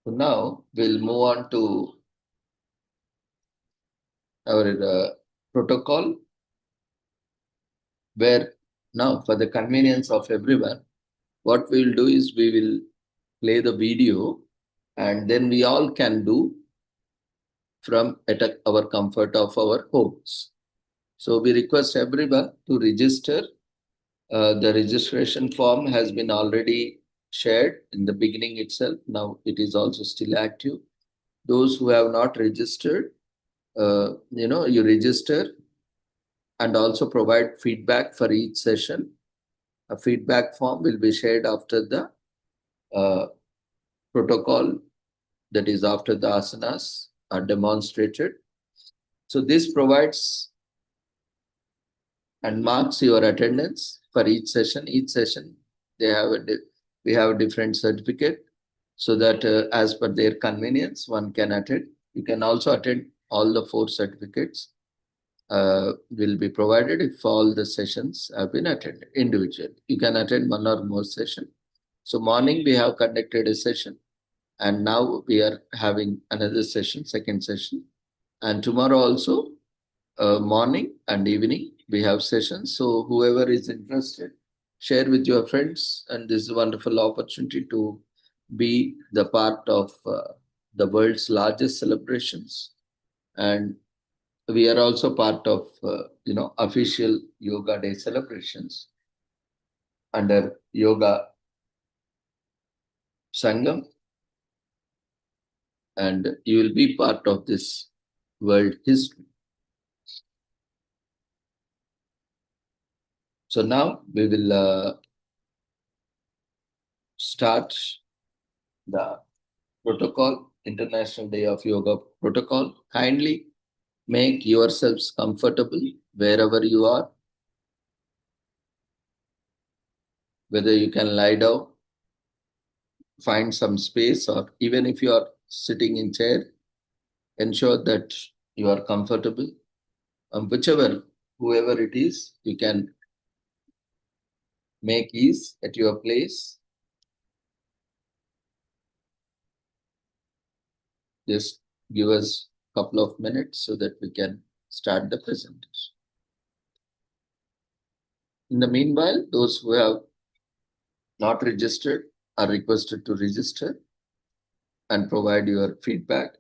So now we'll move on to our protocol, where now for the convenience of everyone, what we will do is we will play the video and then we all can do from at our comfort of our homes. So we request everyone to register. The registration form has been already shared in the beginning itself. Now it is also still active. Those who have not registered, you register and also provide feedback for each session. A feedback form will be shared after the uh, protocol, that is after the asanas are demonstrated. So this provides and marks your attendance for each session. Each session, they have we have a different certificate, so that as per their convenience, one can attend. You can also attend all the 4 certificates. Will be provided if all the sessions have been attended individually. You can attend one or more session. So morning we have conducted a session, and now we are having another session, second session, and tomorrow also morning and evening we have sessions. So whoever is interested, share with your friends, and this is a wonderful opportunity to be the part of the world's largest celebrations. And we are also part of official yoga day celebrations under yoga Sangam, and you will be part of this world history. So now we will start the protocol, International Day of Yoga protocol. Kindly make yourselves comfortable wherever you are, whether you can lie down, find some space, or even if you are sitting in chair, ensure that you are comfortable. Whoever it is, you can make ease at your place. Just give us a couple of minutes so that we can start the presentation. In the meanwhile, those who have not registered are requested to register and provide your feedback.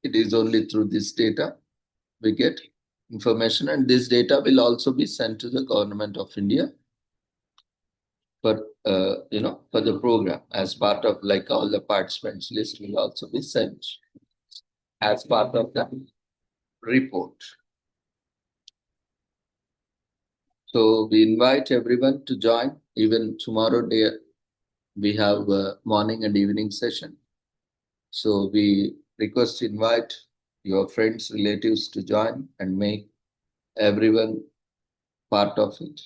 It is only through this data we get information, and this data will also be sent to the Government of India for for the program, as part of, like, all the participants list will also be sent as part of the report. So we invite everyone to join. Even tomorrow day we have a morning and evening session. So we request to invite your friends, relatives to join and make everyone part of it.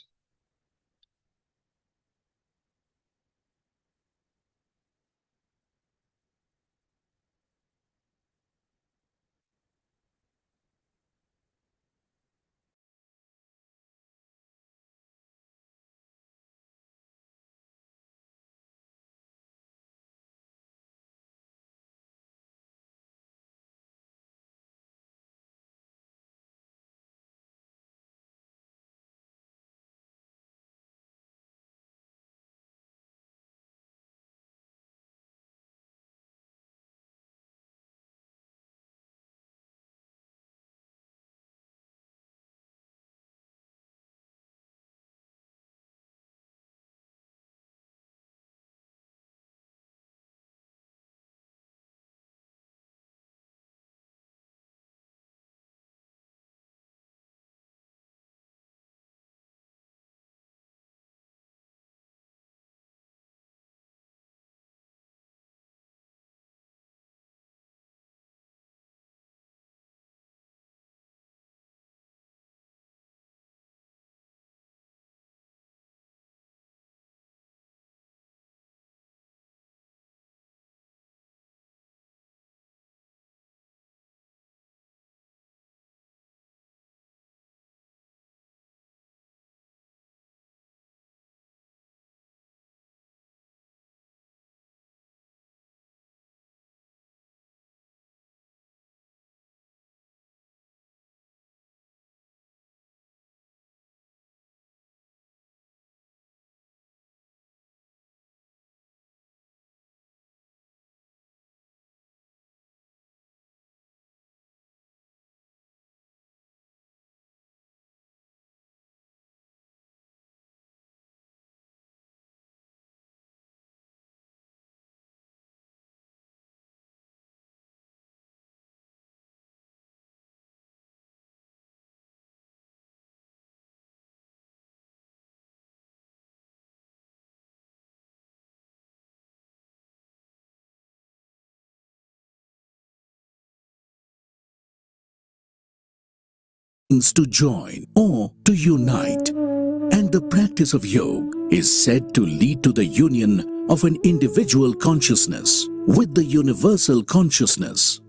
to join or to unite. And the practice of yoga is said to lead to the union of an individual consciousness with the universal consciousness.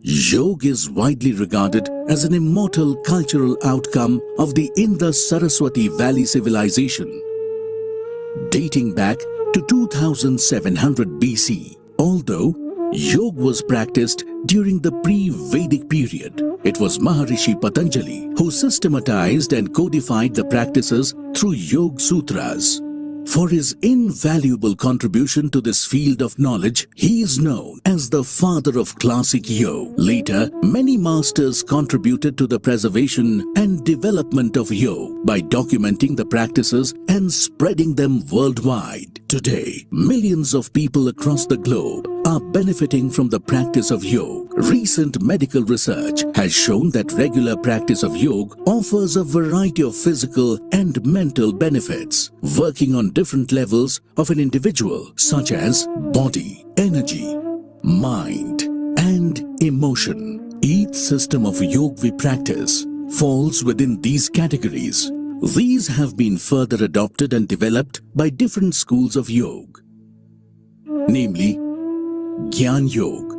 Yoga is widely regarded as an immortal cultural outcome of the Indus-Saraswati Valley civilization, dating back to 2700 BC. Although yoga was practiced during the pre-Vedic period, it was Maharishi Patanjali who systematized and codified the practices through Yoga Sutras. For his invaluable contribution to this field of knowledge, he is known as the father of classic yoga. Later, many masters contributed to the preservation and development of yoga by documenting the practices and spreading them worldwide. Today, millions of people across the globe are benefiting from the practice of yoga. Recent medical research has shown that regular practice of yoga offers a variety of physical and mental benefits, working on different levels of an individual, such as body, energy, mind, and emotion. Each system of yoga we practice falls within these categories. These have been further adopted and developed by different schools of yoga, namely Gyan Yoga,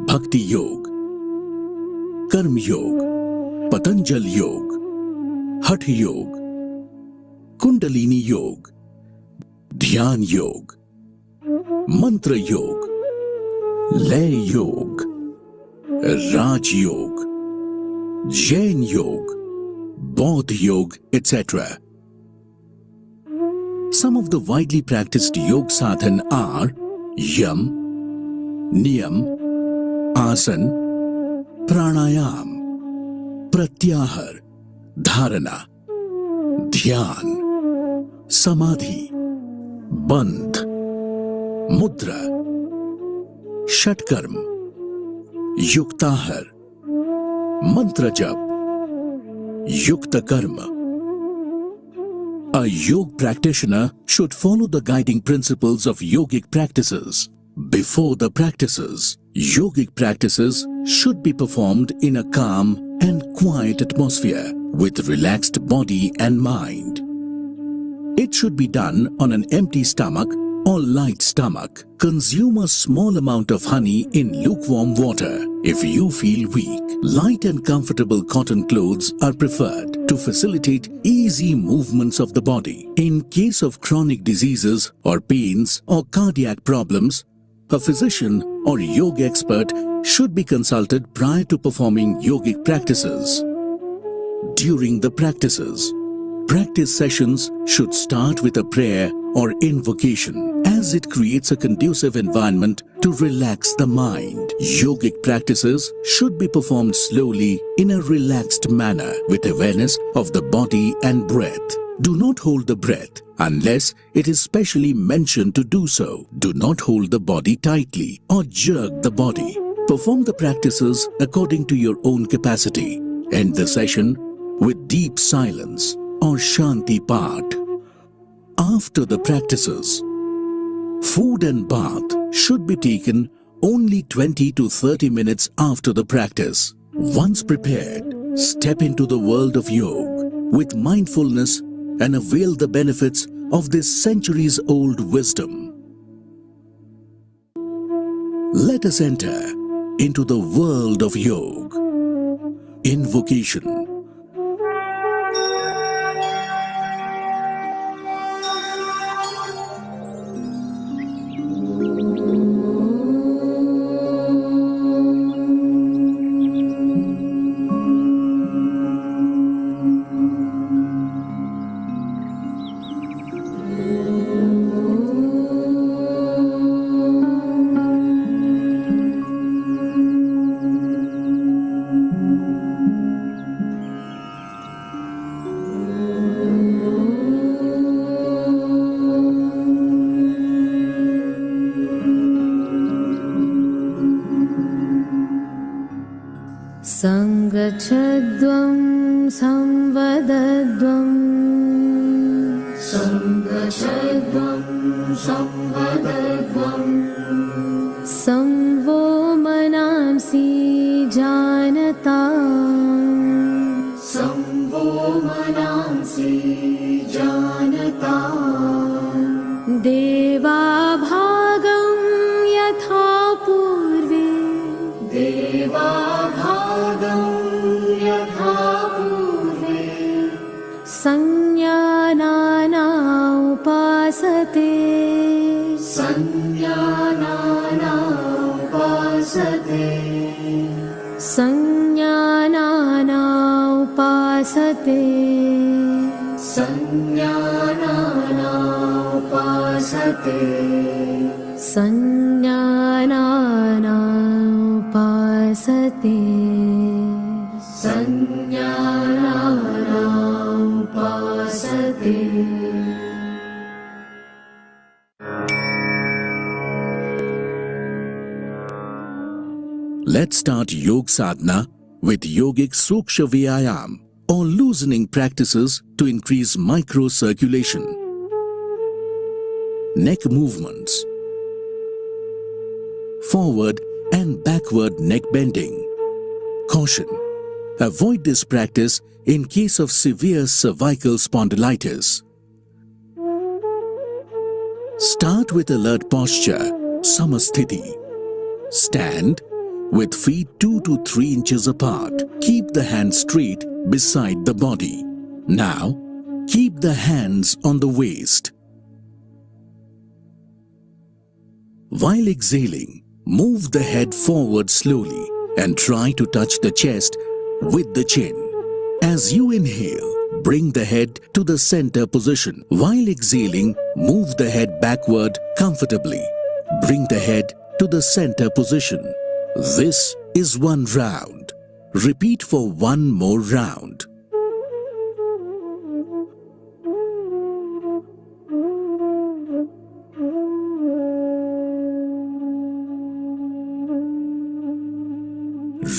Bhakti Yoga, Karma Yoga, Patanjali Yoga, Hatha Yoga, Kundalini Yoga, Dhyan Yoga, Mantra Yoga, Lay Yoga, Raj Yoga, Jain Yoga, Bodh Yoga, etc. Some of the widely practiced yoga sadhana are Yam, Niyam, Asan, Pranayam, Pratyahar, Dharana, Dhyan, Samadhi, Bandh, Mudra, Shatkarm, Yuktahar, Mantra Jap, Yukta Karma. A yoga practitioner should follow the guiding principles of yogic practices. Before the practices, yogic practices should be performed in a calm and quiet atmosphere with relaxed body and mind. It should be done on an empty stomach or light stomach. Consume a small amount of honey in lukewarm water. If you feel weak, light and comfortable cotton clothes are preferred to facilitate easy movements of the body. In case of chronic diseases or pains or cardiac problems, a physician or yoga expert should be consulted prior to performing yogic practices. During the practices, practice sessions should start with a prayer or invocation, as it creates a conducive environment to relax the mind. Yogic practices should be performed slowly in a relaxed manner with awareness of the body and breath. Do not hold the breath unless it is specially mentioned to do so. Do not hold the body tightly or jerk the body. Perform the practices according to your own capacity. End the session with deep silence or Shanti Path. After the practices, food and bath should be taken only 20 to 30 minutes after the practice. Once prepared, step into the world of yoga with mindfulness and avail the benefits of this centuries-old wisdom. Let us enter into the world of yoga. Invocation. सङ्गच्छध्वं संवदध्वं सङ्गच्छध्वं संवदध्वं संवो मनांसि जानताम् मनांसि जानता देवाभागं यथा पूर्वे देवाभागं यथा पूर्वे संज्ञानाना उपासते संज्ञानाना उपासते संज्ञानाना उपासते संज्ञानाना उपासते संज्ञानाना उपासते संज्ञानाना उपासते. Let's start Yog Sadhana with Yogic Suksha Vyayam or loosening practices to increase microcirculation. Neck movements. Forward and backward neck bending. Caution: avoid this practice in case of severe cervical spondylitis. Start with alert posture, Samasthiti. Stand with feet 2 to 3 inches apart. Keep the hands straight beside the body. Now, keep the hands on the waist. While exhaling, move the head forward slowly and try to touch the chest with the chin. As you inhale, bring the head to the center position. While exhaling, move the head backward comfortably. Bring the head to the center position. This is one round. Repeat for one more round.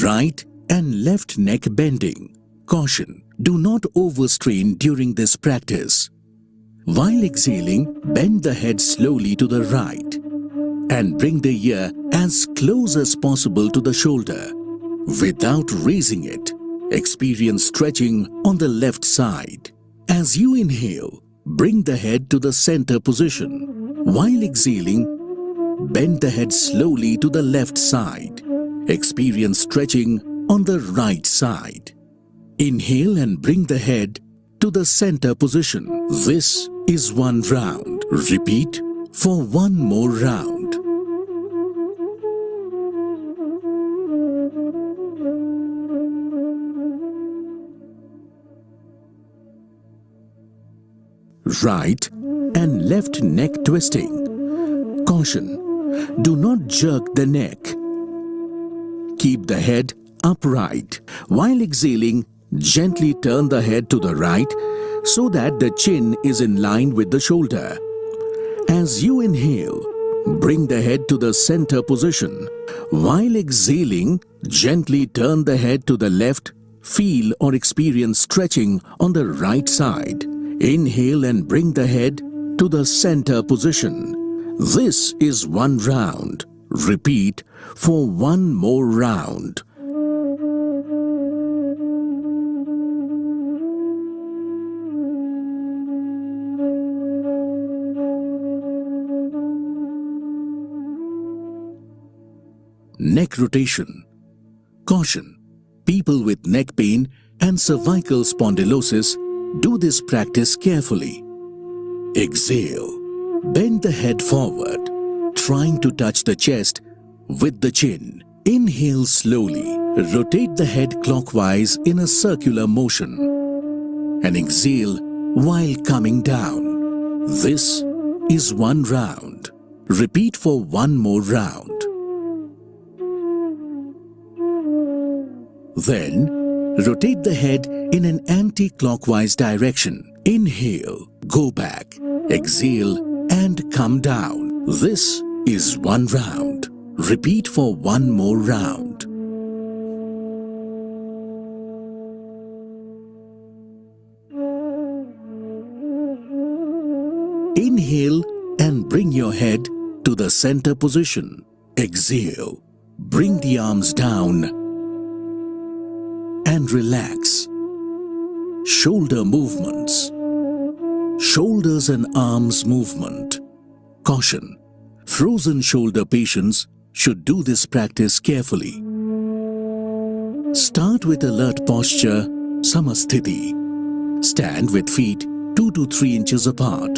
Right and left neck bending. Caution: do not overstrain during this practice. While exhaling, bend the head slowly to the right and bring the ear as close as possible to the shoulder. Without raising it, experience stretching on the left side. As you inhale, bring the head to the center position. While exhaling, bend the head slowly to the left side. Experience stretching on the right side. Inhale and bring the head to the center position. This is one round. Repeat for one more round. Right and left neck twisting. Caution: do not jerk the neck. Keep the head upright. While exhaling, gently turn the head to the right so that the chin is in line with the shoulder. As you inhale, bring the head to the center position. While exhaling, gently turn the head to the left. Feel or experience stretching on the right side. Inhale and bring the head to the center position. This is one round. Repeat for one more round. Neck rotation. Caution: people with neck pain and cervical spondylosis do this practice carefully. Exhale. Bend the head forward, trying to touch the chest with the chin. Inhale slowly. Rotate the head clockwise in a circular motion. And exhale while coming down. This is one round. Repeat for one more round. Then, rotate the head in an anti-clockwise direction. Inhale, go back, exhale, and come down. This is one round. Repeat for one more round. Inhale and bring your head to the center position. Exhale, bring the arms down and relax. Shoulder movements. Shoulders and arms movement. Caution. Frozen shoulder patients should do this practice carefully. Start with alert posture, Samasthiti. Stand with feet 2 to 3 inches apart.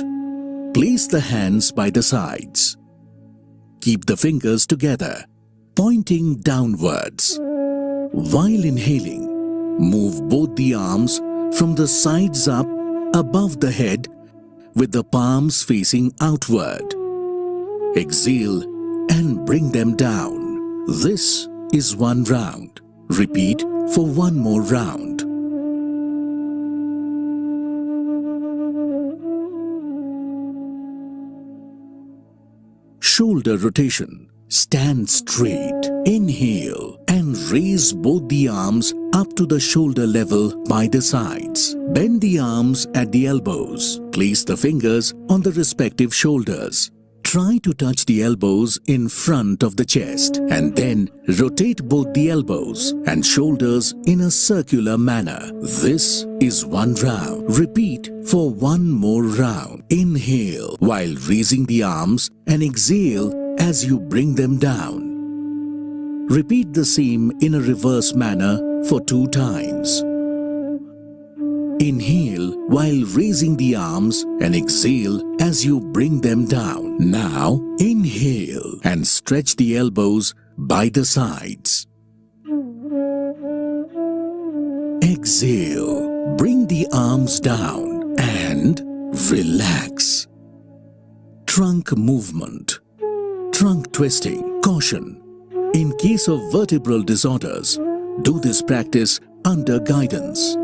Place the hands by the sides. Keep the fingers together, pointing downwards. While inhaling, move both the arms from the sides up above the head with the palms facing outward. Exhale and bring them down. This is 1 round. Repeat for 1 more round. Shoulder rotation. Stand straight. Inhale and raise both the arms up to the shoulder level by the sides. Bend the arms at the elbows. Place the fingers on the respective shoulders. Try to touch the elbows in front of the chest and then rotate both the elbows and shoulders in a circular manner. This is 1 round. Repeat for 1 more round. Inhale while raising the arms and exhale as you bring them down. Repeat the same in a reverse manner for 2 times. Inhale while raising the arms and exhale as you bring them down. Now, inhale and stretch the elbows by the sides. Exhale, bring the arms down and relax. Trunk movement. Trunk twisting. Caution. In case of vertebral disorders, do this practice under guidance.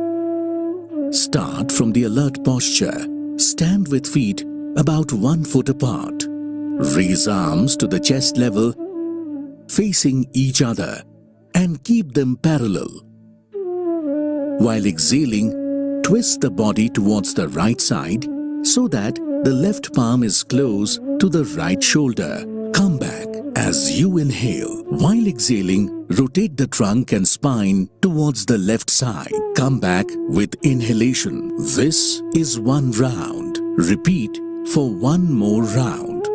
Start from the alert posture. Stand with feet about 1 foot apart. Raise arms to the chest level, facing each other, and keep them parallel. While exhaling, twist the body towards the right side so that the left palm is close to the right shoulder. Come back as you inhale. While exhaling, rotate the trunk and spine towards the left side. Come back with inhalation. This is 1 round. Repeat for 1 more round.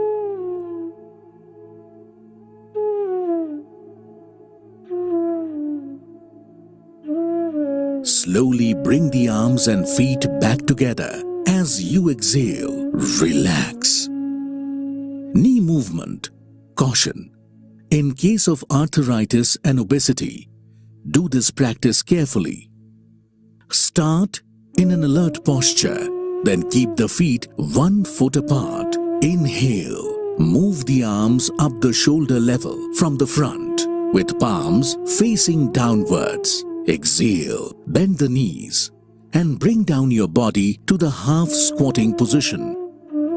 Slowly bring the arms and feet back together. As you exhale, relax. Knee movement. Caution. In case of arthritis and obesity, do this practice carefully. Start in an alert posture, then keep the feet 1 foot apart. Inhale. Move the arms up the shoulder level from the front with palms facing downwards. Exhale. Bend the knees and bring down your body to the half squatting position.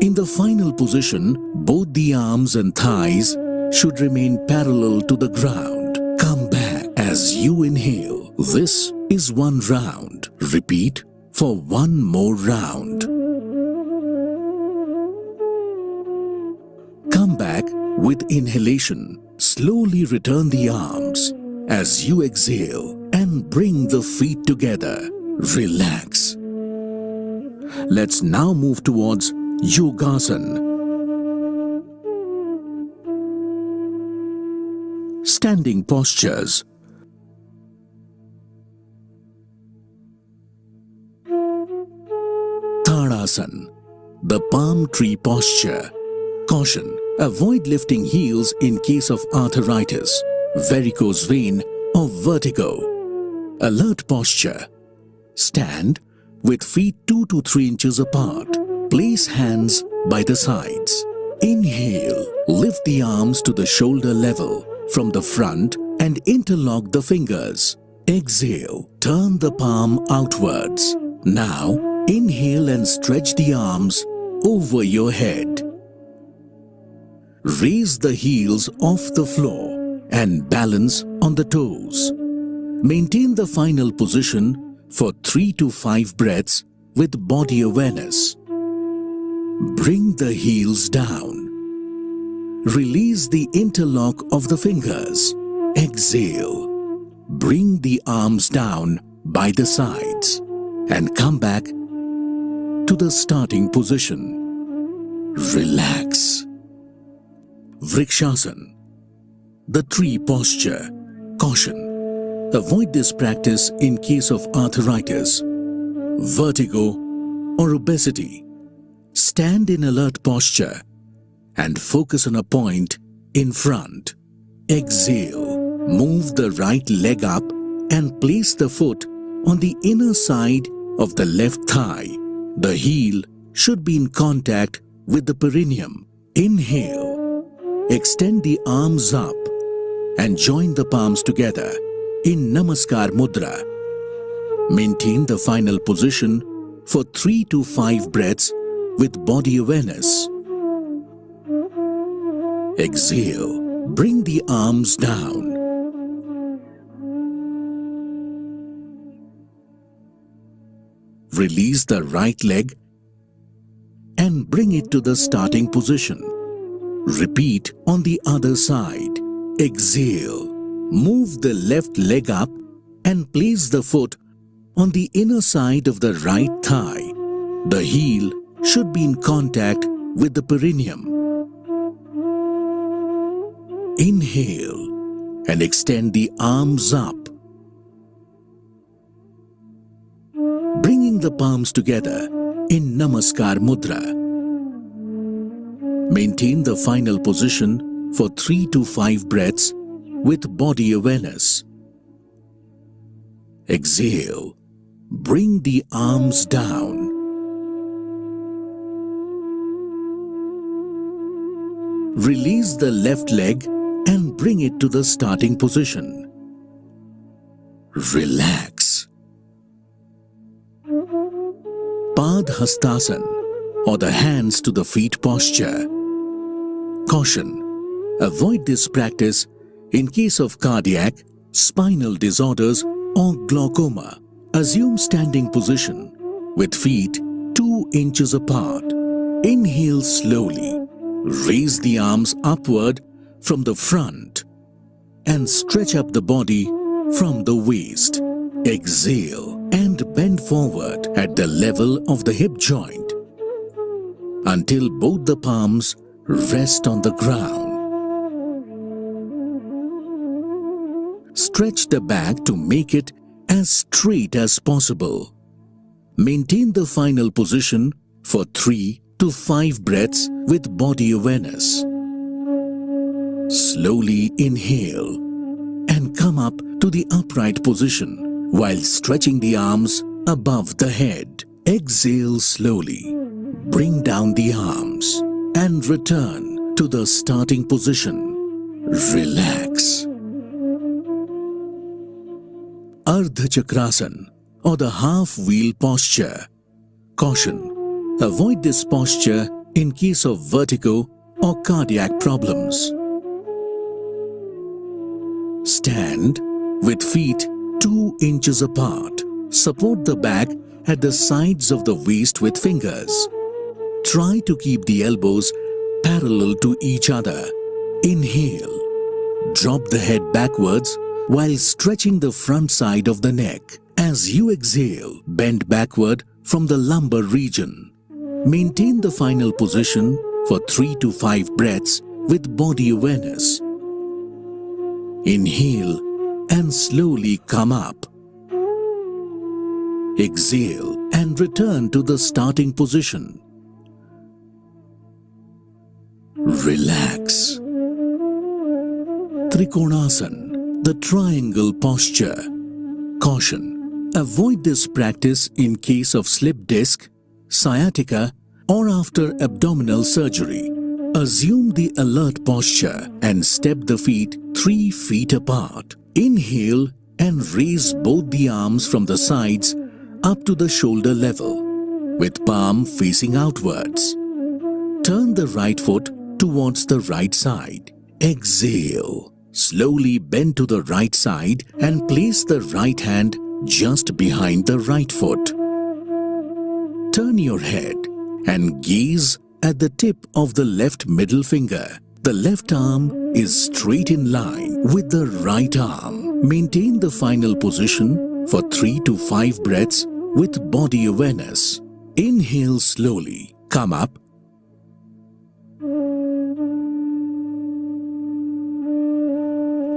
In the final position, both the arms and thighs should remain parallel to the ground. Come back as you inhale. This is 1 round. Repeat for 1 more round. Come back with inhalation. Slowly return the arms as you exhale and bring the feet together. Relax. Let's now move towards Yogasana. Standing postures. Tadasana, the palm tree posture. Caution, avoid lifting heels in case of arthritis, varicose vein or vertigo. Alert posture. Stand with feet 2 to 3 inches apart. Place hands by the sides. Inhale, lift the arms to the shoulder level from the front and interlock the fingers. Exhale, turn the palm outwards. Now, inhale and stretch the arms over your head. Raise the heels off the floor and balance on the toes. Maintain the final position for 3 to 5 breaths with body awareness. Bring the heels down. Release the interlock of the fingers. Exhale. Bring the arms down by the sides. and come back to the starting position. Relax. Vrikshasana, the tree posture. Caution: avoid this practice in case of arthritis, vertigo, or obesity. Stand in alert posture and focus on a point in front. Exhale. Move the right leg up and place the foot on the inner side of the left thigh. The heel should be in contact with the perineum. Inhale. Extend the arms up and join the palms together in Namaskar Mudra. Maintain the final position for 3 to 5 breaths with body awareness. Exhale. Bring the arms down. Release the right leg and bring it to the starting position. Repeat on the other side. Exhale. Move the left leg up and place the foot on the inner side of the right thigh. The heel should be in contact with the perineum. Inhale and extend the arms up. Bringing the palms together in Namaskar Mudra. Maintain the final position for 3 to 5 breaths with body awareness. Exhale. Bring the arms down. Release the left leg and bring it to the starting position. Relax. Padhastasana, or the hands to the feet posture. Caution: avoid this practice in case of cardiac, spinal disorders or glaucoma. Assume standing position with feet 2 inches apart. Inhale slowly. Raise the arms upward from the front and stretch up the body from the waist. Exhale and bend forward at the level of the hip joint until both the palms rest on the ground. Stretch the back to make it as straight as possible. Maintain the final position for 3 to 5 breaths with body awareness. Slowly inhale and come up to the upright position while stretching the arms above the head. Exhale slowly. Bring down the arms and return to the starting position. Relax. Ardha Chakrasana, or the half-wheel posture. Caution: avoid this posture in case of vertigo or cardiac problems. Stand with feet 2 inches apart. Support the back at the sides of the waist with fingers. Try to keep the elbows parallel to each other. Inhale. Drop the head backwards while stretching the front side of the neck. As you exhale, bend backward from the lumbar region. Maintain the final position for 3 to 5 breaths with body awareness. Inhale and slowly come up. Exhale and return to the starting position. Relax. Trikonasana, the triangle posture. Caution: avoid this practice in case of slip disc, sciatica, or after abdominal surgery. Assume the alert posture and step the feet 3 feet apart. Inhale and raise both the arms from the sides up to the shoulder level, with palm facing outwards. Turn the right foot towards the right side. Exhale. Slowly bend to the right side and place the right hand just behind the right foot. Turn your head and gaze at the tip of the left middle finger. The left arm is straight in line with the right arm. Maintain the final position for 3 to 5 breaths with body awareness. Inhale slowly. Come up.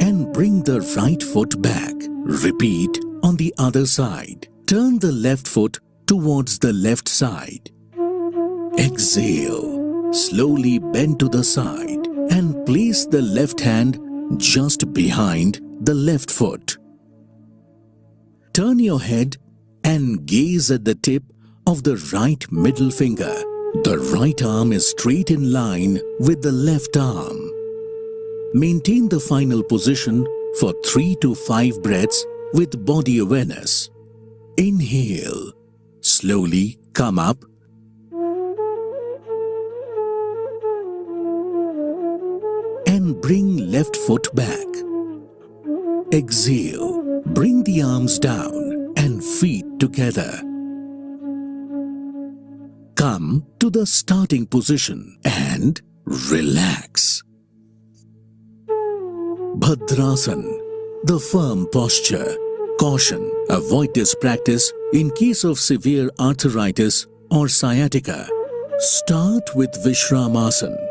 And bring the right foot back. Repeat on the other side. Turn the left foot towards the left side. Exhale. Slowly bend to the side and place the left hand just behind the left foot. Turn your head and gaze at the tip of the right middle finger. The right arm is straight in line with the left arm. Maintain the final position for 3 to 5 breaths with body awareness. Inhale. Slowly come up. And bring left foot back. Exhale. Bring the arms down and feet together. Come to the starting position and relax. Bhadrasana, the firm posture. Caution, avoid this practice in case of severe arthritis or sciatica. Start with Vishramasana.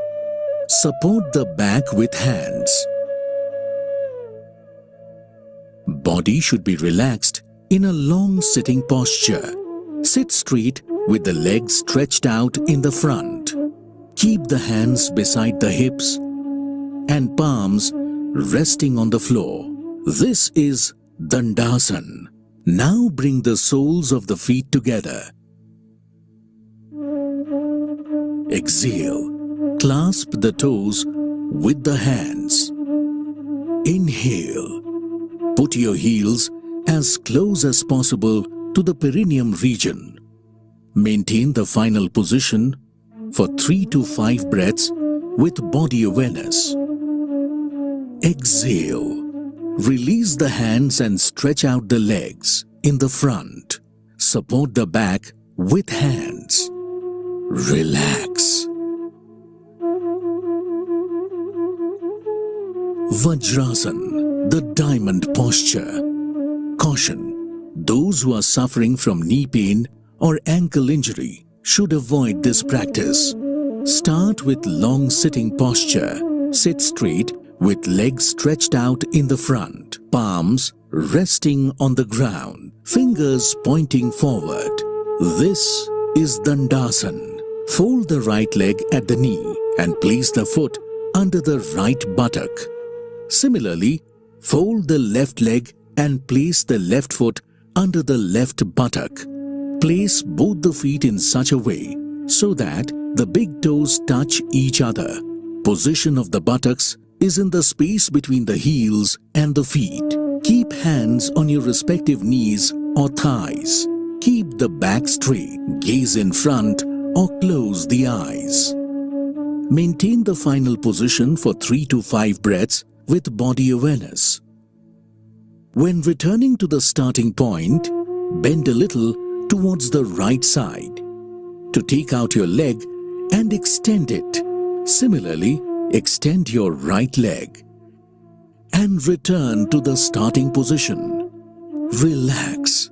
Support the back with hands. Body should be relaxed in a long sitting posture. Sit straight with the legs stretched out in the front. Keep the hands beside the hips and palms resting on the floor. This is Dandasana. Now bring the soles of the feet together. Exhale. Clasp the toes with the hands. Inhale. Put your heels as close as possible to the perineum region. Maintain the final position for 3 to 5 breaths with body awareness. Exhale. Release the hands and stretch out the legs in the front. Support the back with hands. Relax. Vajrasana, the diamond posture. Caution, those who are suffering from knee pain or ankle injury should avoid this practice. Start with long sitting posture. Sit straight with legs stretched out in the front, palms resting on the ground, fingers pointing forward. This is Dandasana. Fold the right leg at the knee and place the foot under the right buttock. Similarly, fold the left leg and place the left foot under the left buttock. Place both the feet in such a way so that the big toes touch each other. Position of the buttocks is in the space between the heels and the feet. Keep hands on your respective knees or thighs. Keep the back straight. Gaze in front or close the eyes. Maintain the final position for 3 to 5 breaths with body awareness. When returning to the starting point, bend a little towards the right side to take out your leg and extend it. Similarly, extend your right leg and return to the starting position. Relax.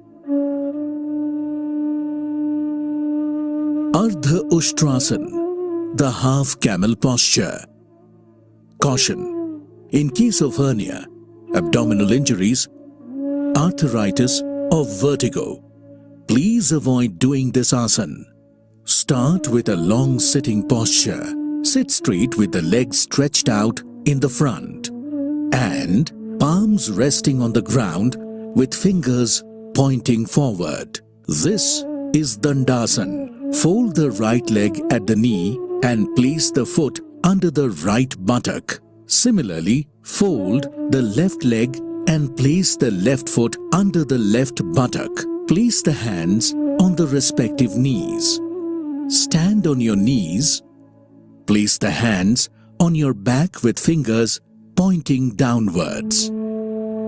Ardha Ushtrasana, the half camel posture. Caution, in case of hernia, abdominal injuries, arthritis or vertigo, please avoid doing this asana. Start with a long sitting posture. Sit straight with the legs stretched out in the front and palms resting on the ground with fingers pointing forward. This is Dandasana. Fold the right leg at the knee and place the foot under the right buttock. Similarly, fold the left leg and place the left foot under the left buttock. Place the hands on the respective knees. Stand on your knees. Place the hands on your back with fingers pointing downwards.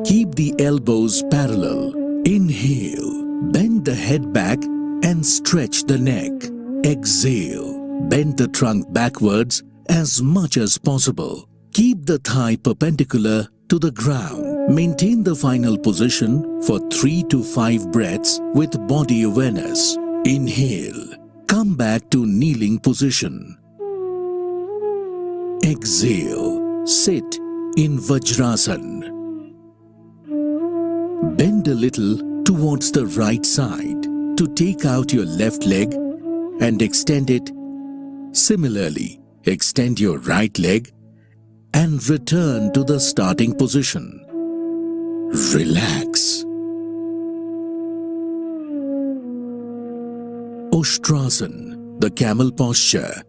Keep the elbows parallel. Inhale. Bend the head back and stretch the neck. Exhale. Bend the trunk backwards as much as possible. Keep the thigh perpendicular to the ground. Maintain the final position for 3 to 5 breaths with body awareness. Inhale. Come back to kneeling position. Exhale. Sit in Vajrasan. Bend a little towards the right side to take out your left leg and extend it. Similarly, extend your right leg and return to the starting position. Relax. Ushtrasan, the camel posture.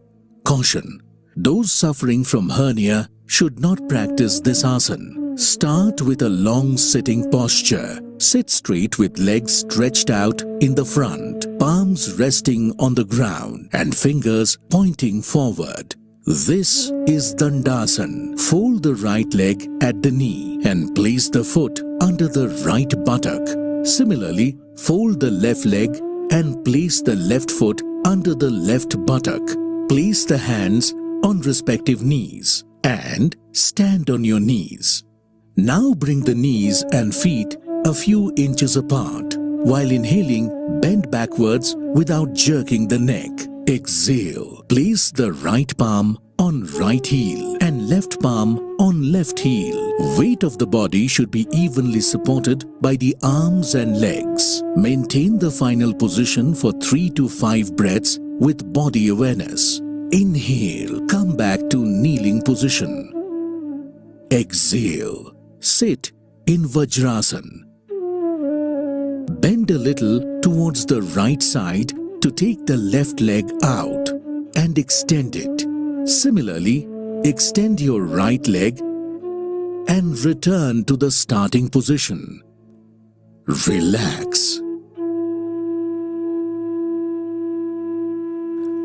Caution: those suffering from hernia should not practice this asana. Start with a long sitting posture. Sit straight with legs stretched out in the front, palms resting on the ground and fingers pointing forward. This is Dandasana. Fold the right leg at the knee and place the foot under the right buttock. Similarly, fold the left leg and place the left foot under the left buttock. Place the hands on respective knees and stand on your knees. Now bring the knees and feet a few inches apart. While inhaling, bend backwards without jerking the neck. Exhale. Place the right palm on right heel and left palm on left heel. Weight of the body should be evenly supported by the arms and legs. Maintain the final position for 3 to 5 breaths with body awareness. Inhale. Come back to kneeling position. Exhale. Sit in Vajrasan. Bend a little towards the right side to take the left leg out and extend it. Similarly, extend your right leg and return to the starting position. Relax.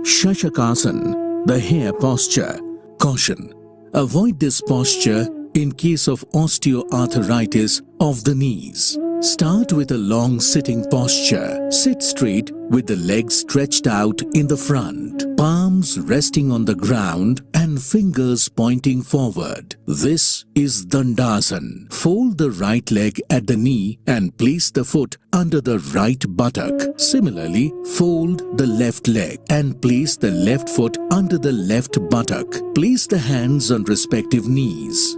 SHHFI, the hare posture. Caution: avoid this posture in case of osteoarthritis of the knees. Start with a long sitting posture. Sit straight with the legs stretched out in the front, palms resting on the ground and fingers pointing forward. This is Dandasana. Fold the right leg at the knee and place the foot under the right buttock. Similarly, fold the left leg and place the left foot under the left buttock. Place the hands on respective knees.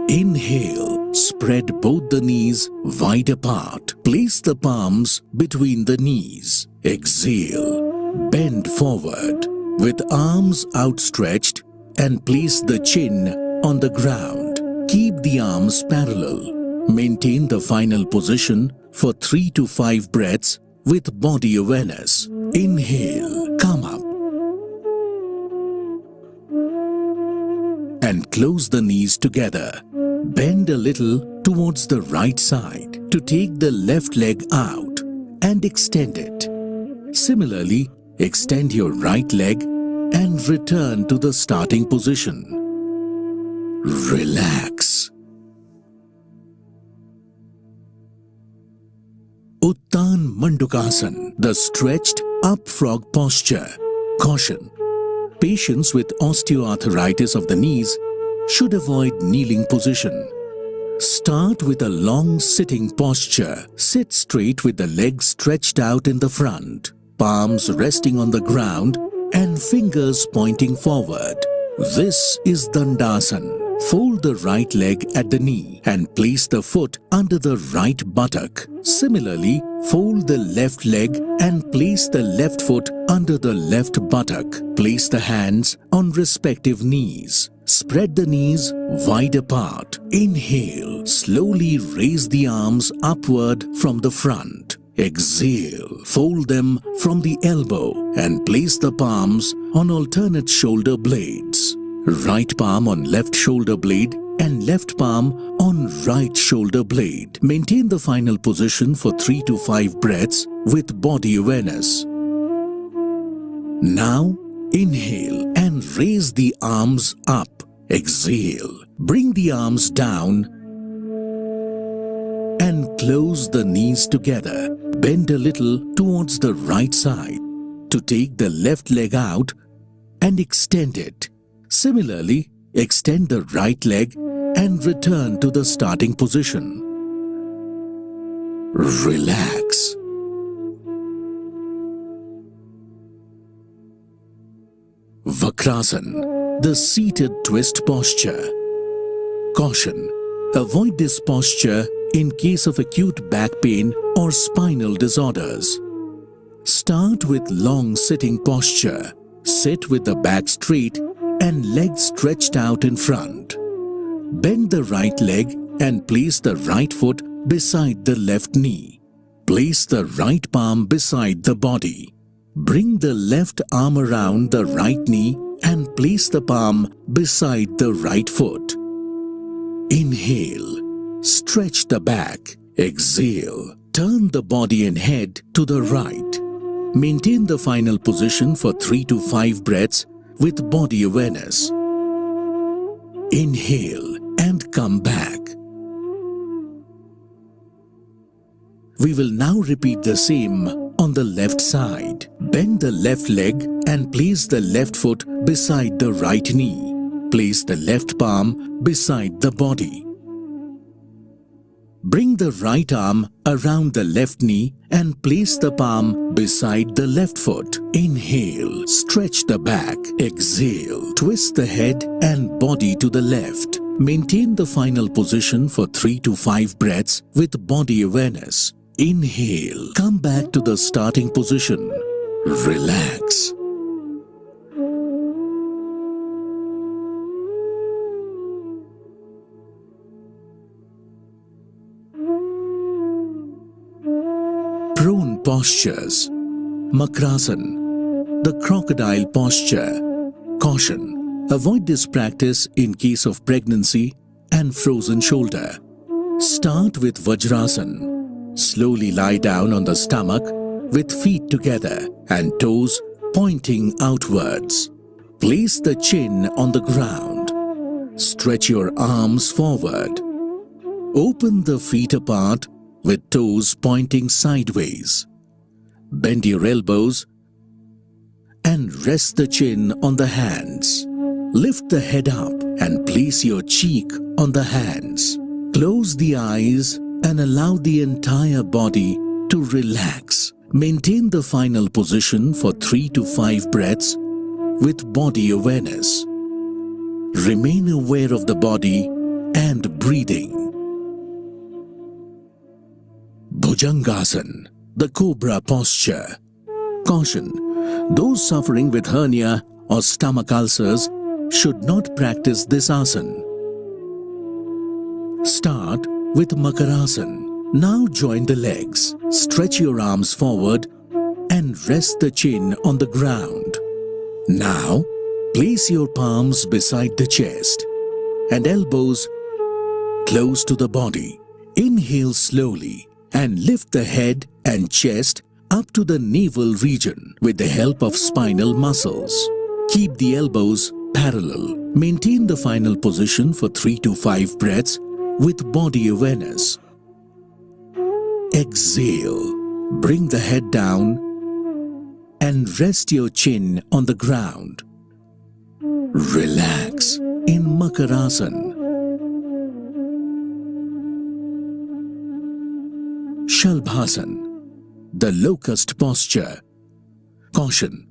Inhale. Spread both the knees wide apart. Place the palms between the knees. Exhale. Bend forward with arms outstretched and place the chin on the ground. Keep the arms parallel. Maintain the final position for 3 to 5 breaths with body awareness. Inhale. Come up. And close the knees together. Bend a little towards the right side to take the left leg out and extend it. Similarly, extend your right leg and return to the starting position. Relax. Uttan Mandukasana, the stretched up frog posture. Caution: patients with osteoarthritis of the knees should avoid kneeling position. Start with a long sitting posture. Sit straight with the legs stretched out in the front, palms resting on the ground and fingers pointing forward. This is Dandasana. Fold the right leg at the knee and place the foot under the right buttock. Similarly, fold the left leg and place the left foot under the left buttock. Place the hands on respective knees. Spread the knees wide apart. Inhale. Slowly raise the arms upward from the front. Exhale. Fold them from the elbow and place the palms on alternate shoulder blades. Right palm on left shoulder blade and left palm on right shoulder blade. Maintain the final position for 3 to 5 breaths with body awareness. Now, inhale and raise the arms up. Exhale. Bring the arms down and close the knees together. Bend a little towards the right side to take the left leg out and extend it. Similarly, extend the right leg and return to the starting position. Relax. Vakrasan, the seated twist posture. Caution: avoid this posture in case of acute back pain or spinal disorders. Start with long sitting posture. Sit with the back straight and legs stretched out in front. Bend the right leg and place the right foot beside the left knee. Place the right palm beside the body. Bring the left arm around the right knee and place the palm beside the right foot. Inhale, stretch the back. Exhale, turn the body and head to the right. Maintain the final position for 3 to 5 breaths with body awareness. Inhale and come back. We will now repeat the same on the left side. Bend the left leg and place the left foot beside the right knee. Place the left palm beside the body. Bring the right arm around the left knee and place the palm beside the left foot. Inhale, stretch the back. Exhale, twist the head and body to the left. Maintain the final position for 3 to 5 breaths with body awareness. Inhale, come back to the starting position. Relax. Prone postures. Makrasan, the crocodile posture. Caution: avoid this practice in case of pregnancy and frozen shoulder. Start with Vajrasan. Slowly lie down on the stomach with feet together and toes pointing outwards. Place the chin on the ground. Stretch your arms forward. Open the feet apart with toes pointing sideways. Bend your elbows and rest the chin on the hands. Lift the head up and place your cheek on the hands. Close the eyes and allow the entire body to relax. Maintain the final position for 3 to 5 breaths with body awareness. Remain aware of the body and breathing. Bhujangasan, the cobra posture. Caution: those suffering with hernia or stomach ulcers should not practice this asana. Start with Makarasan. Now join the legs. Stretch your arms forward and rest the chin on the ground. Now, place your palms beside the chest and elbows close to the body. Inhale slowly and lift the head and chest up to the navel region with the help of spinal muscles. Keep the elbows parallel. Maintain the final position for 3 to 5 breaths with body awareness. Exhale. Bring the head down and rest your chin on the ground. Relax in Makarasan. Shalbhasan, the locust posture. Caution: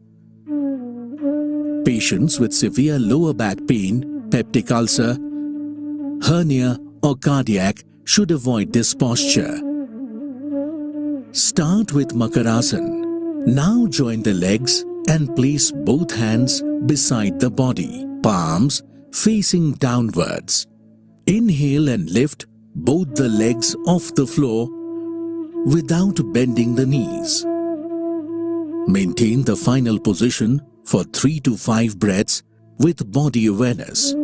patients with severe lower back pain, peptic ulcer, hernia or cardiac should avoid this posture. Start with Makarasan. Now join the legs and place both hands beside the body, palms facing downwards. Inhale and lift both the legs off the floor without bending the knees. Maintain the final position for 3 to 5 breaths with body awareness.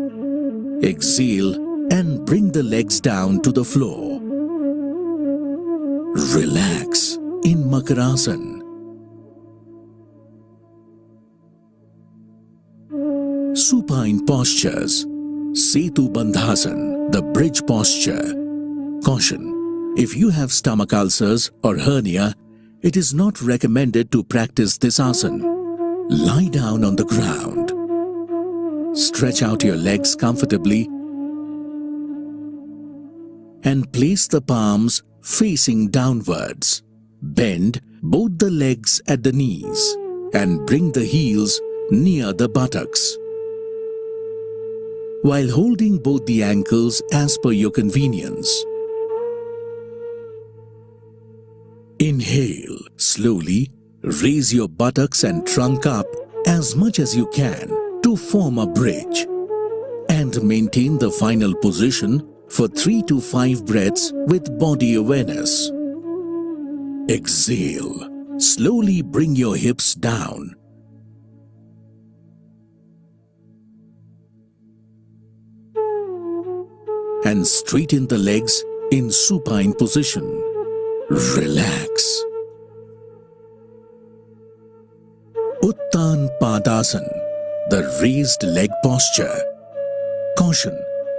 Exhale and bring the legs down to the floor. Relax in Makarasan. Supine postures. Setu Bandhasan, the bridge posture. Caution: if you have stomach ulcers or hernia, it is not recommended to practice this asana. Lie down on the ground. Stretch out your legs comfortably and place the palms facing downwards. Bend both the legs at the knees and bring the heels near the buttocks. While holding both the ankles as per your convenience. Inhale slowly, raise your buttocks and trunk up as much as you can to form a bridge and maintain the final position for 3 to 5 breaths with body awareness. Exhale, slowly bring your hips down. And straighten the legs in supine position. Relax. Uttan Padasana, the raised leg posture. Caution,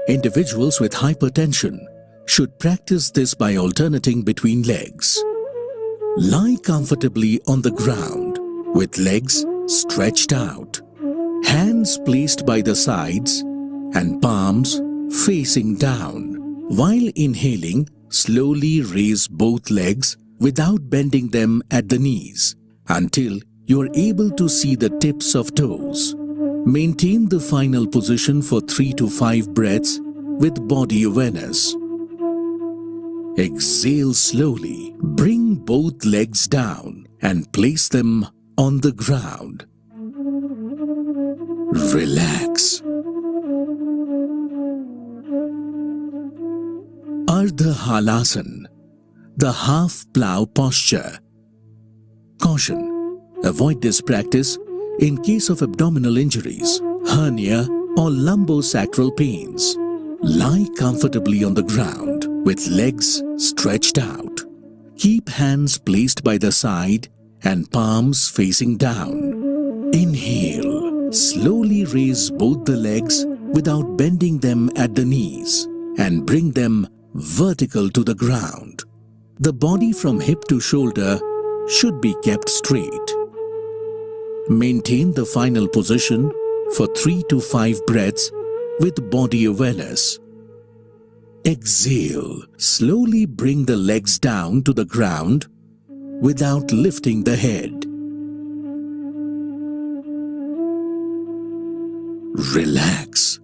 individuals with hypertension should practice this by alternating between legs. Lie comfortably on the ground with legs stretched out, hands placed by the sides and palms facing down. While inhaling, slowly raise both legs without bending them at the knees until you are able to see the tips of toes. Maintain the final position for 3 to 5 breaths with body awareness. Exhale slowly. Bring both legs down and place them on the ground. Relax. Ardha Halasana, the half plow posture. Caution, avoid this practice in case of abdominal injuries, hernia or lumbosacral pains. Lie comfortably on the ground with legs stretched out. Keep hands placed by the side and palms facing down. Inhale. Slowly raise both the legs without bending them at the knees and bring them vertical to the ground. The body from hip to shoulder should be kept straight. Maintain the final position for 3 to 5 breaths with body awareness. Exhale. Slowly bring the legs down to the ground without lifting the head. Relax.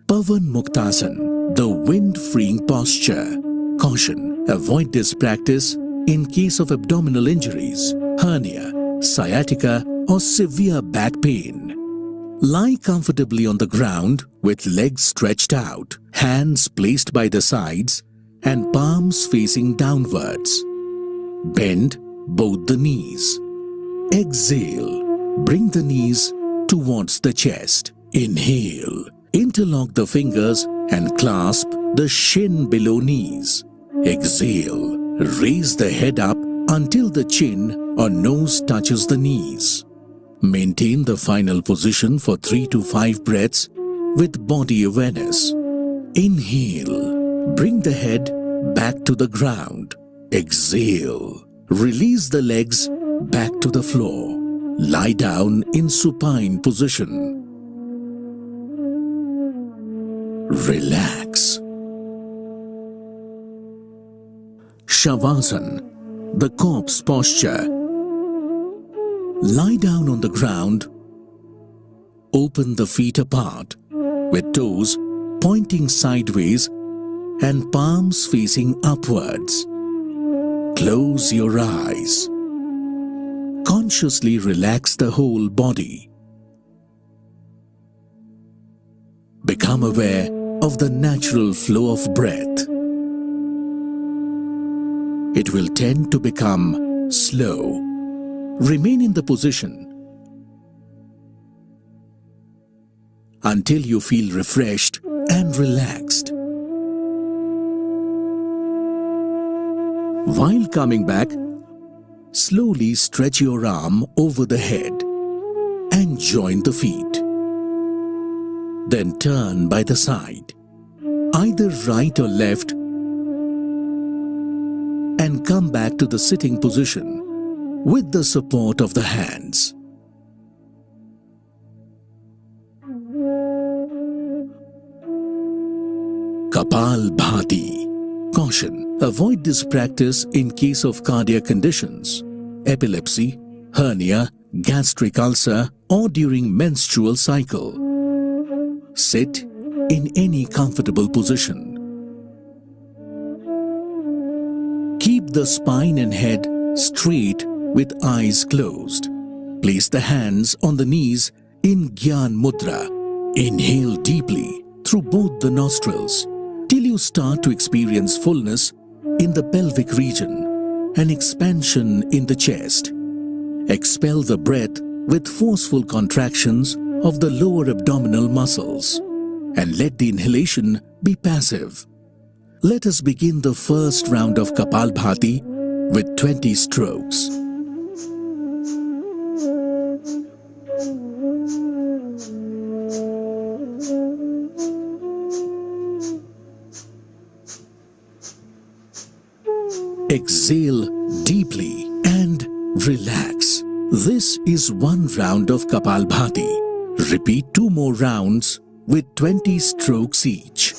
Pavan Muktasana, the wind-freeing posture. Caution, avoid this practice in case of abdominal injuries, hernia, sciatica or severe back pain. Lie comfortably on the ground with legs stretched out, hands placed by the sides and palms facing downwards. Bend both the knees. Exhale. Bring the knees towards the chest. Inhale. Interlock the fingers and clasp the shin below knees. Exhale. Raise the head up until the chin or nose touches the knees. Maintain the final position for 3 to 5 breaths with body awareness. Inhale. Bring the head back to the ground. Exhale. Release the legs back to the floor. Lie down in supine position. Relax. Shavasana, the corpse posture. Lie down on the ground. Open the feet apart with toes pointing sideways and palms facing upwards. Close your eyes. Consciously relax the whole body. Become aware of the natural flow of breath. It will tend to become slow. Remain in the position until you feel refreshed and relaxed. While coming back, slowly stretch your arm over the head and join the feet. Then turn by the side, either right or left, and come back to the sitting position with the support of the hands. Avoid this practice in case of cardiac conditions, epilepsy, hernia, gastric ulcer, or during menstrual cycle. Sit in any comfortable position. Keep the spine and head straight with eyes closed. Place the hands on the knees in Gyan Mudra. Inhale deeply through both the nostrils till you start to experience fullness in the pelvic region and expansion in the chest. Expel the breath with forceful contractions of the lower abdominal muscles and let the inhalation be passive. Let us begin the first round of Kapalbhati with 20 strokes. Exhale deeply and relax. This is one round of Kapalbhati. Repeat 2 more rounds with 20 strokes each.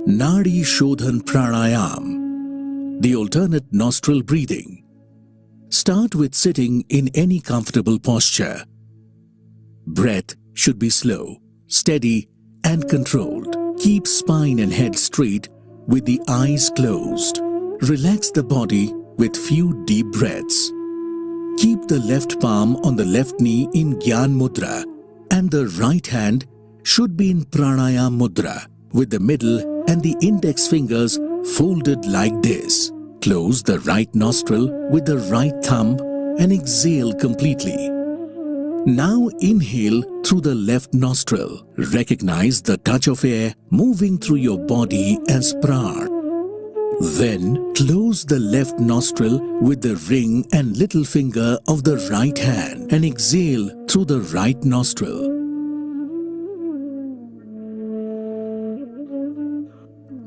Nadi Shodhan Pranayam, the alternate nostril breathing. Start with sitting in any comfortable posture. Breath should be slow, steady, and controlled. Keep spine and head straight with the eyes closed. Relax the body with few deep breaths. Keep the left palm on the left knee in Gyan Mudra and the right hand should be in Pranayam Mudra with the middle and the index fingers folded like this. Close the right nostril with the right thumb and exhale completely. Now inhale through the left nostril. Recognize the touch of air moving through your body as pran. Then close the left nostril with the ring and little finger of the right hand and exhale through the right nostril.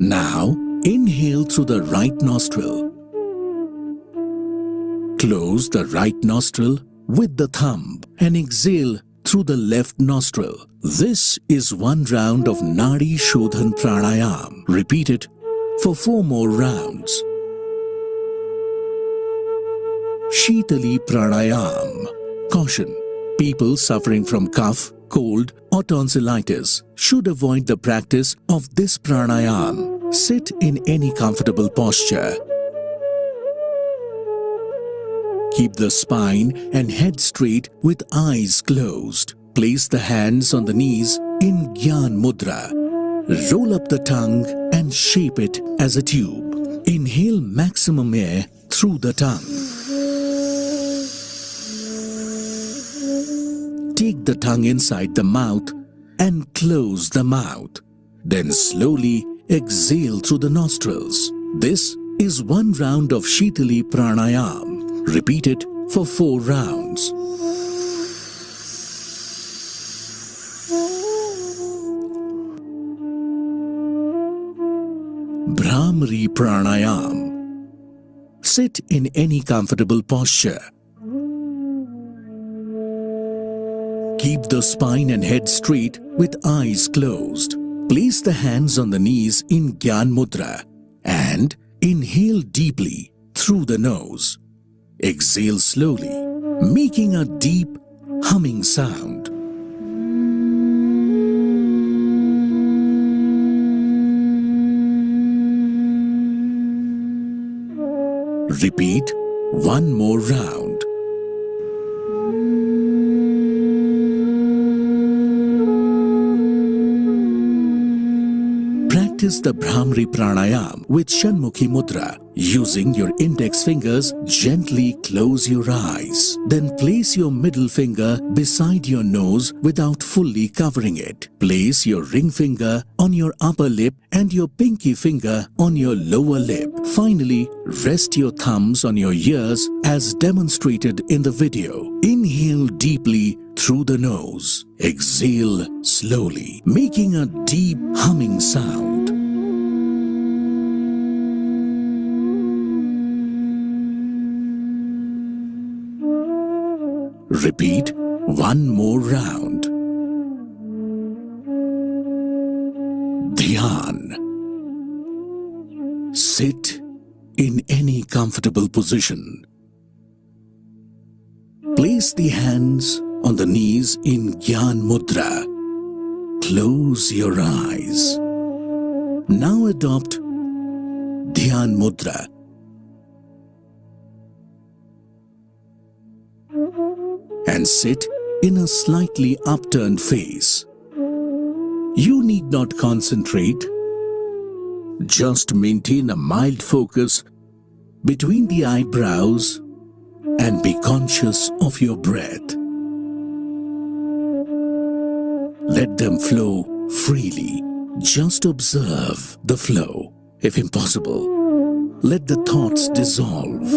Now inhale through the right nostril. Close the right nostril with the thumb and exhale through the left nostril. This is one round of Nadi Shodhan Pranayam. Repeat it for 4 more rounds. Shitali Pranayam. Caution: people suffering from cough, cold or tonsillitis should avoid the practice of this pranayam. Sit in any comfortable posture. Keep the spine and head straight with eyes closed. Place the hands on the knees in Gyan Mudra. Roll up the tongue and shape it as a tube. Inhale maximum air through the tongue. Take the tongue inside the mouth and close the mouth. Then slowly exhale through the nostrils. This is one round of Shitali Pranayam. Repeat it for 4 rounds. Bhramari Pranayam. Sit in any comfortable posture. Keep the spine and head straight with eyes closed. Place the hands on the knees in Gyan Mudra and inhale deeply through the nose. Exhale slowly, making a deep humming sound. Repeat 1 more round. Practice the Bhramari Pranayam with Shanmukhi Mudra. Using your index fingers, gently close your eyes. Then place your middle finger beside your nose without fully covering it. Place your ring finger on your upper lip and your pinky finger on your lower lip. Finally, rest your thumbs on your ears as demonstrated in the video. Inhale deeply through the nose. Exhale slowly, making a deep humming sound. Repeat 1 more round. Dhyan. Sit in any comfortable position. Place the hands on the knees in Gyan Mudra. Close your eyes. Now adopt Dhyan Mudra. And sit in a slightly upturned face. You need not concentrate. Just maintain a mild focus between the eyebrows and be conscious of your breath. Let them flow freely. Just observe the flow. If impossible, let the thoughts dissolve.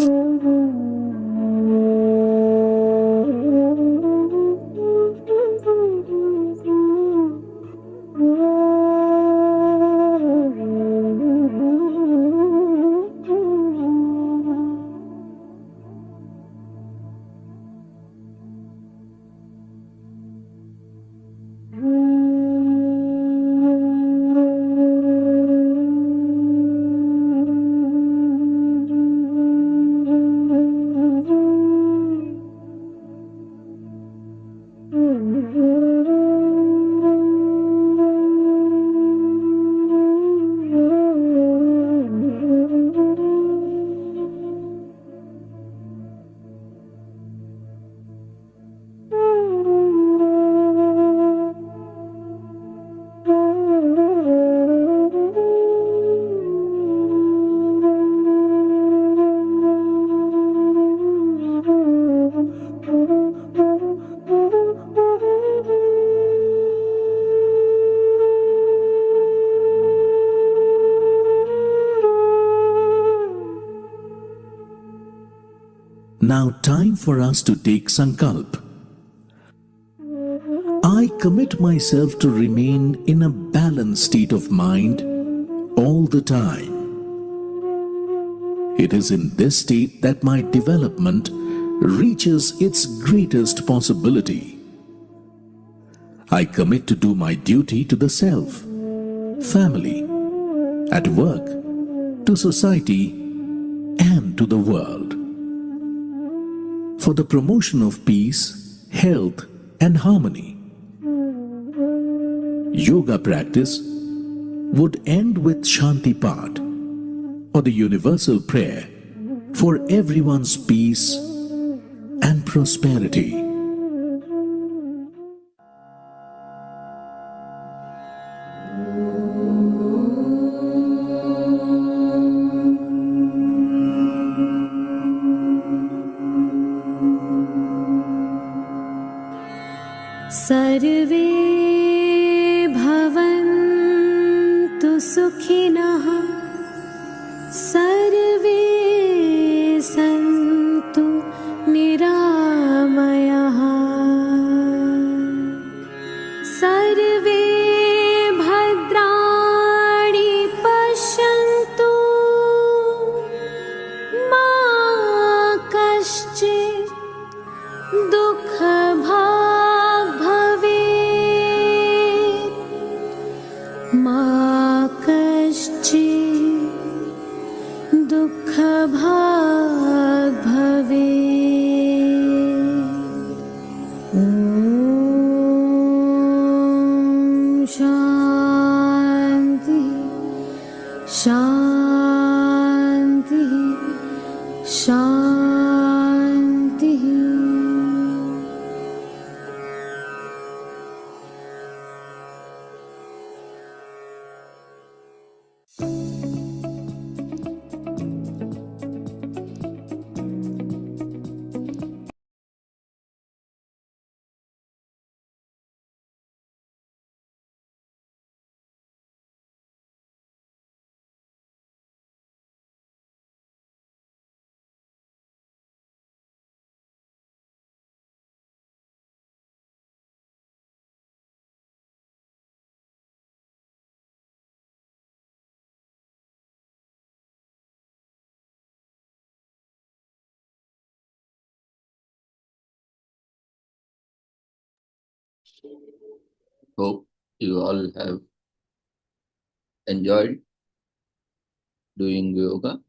Now time for us to take Sankalp. I commit myself to remain in a balanced state of mind all the time. It is in this state that my development reaches its greatest possibility. I commit to do my duty to the self, family, at work, to society, and to the world. For the promotion of peace, health, and harmony. Yoga practice would end with Shanti Path, or the universal prayer for everyone's peace and prosperity. सर्वे भवन्तु सुखिनः सर्वे सन्तु निरामयाः सर्वे भद्राणि पश्यन्तु मा कश्चित् दुःखभाग् भवेत् मा कश्चित् दुःखभाग् भवेत्। ॐ शान्ति शान्ति शान्तिः। Hope you all have enjoyed doing yoga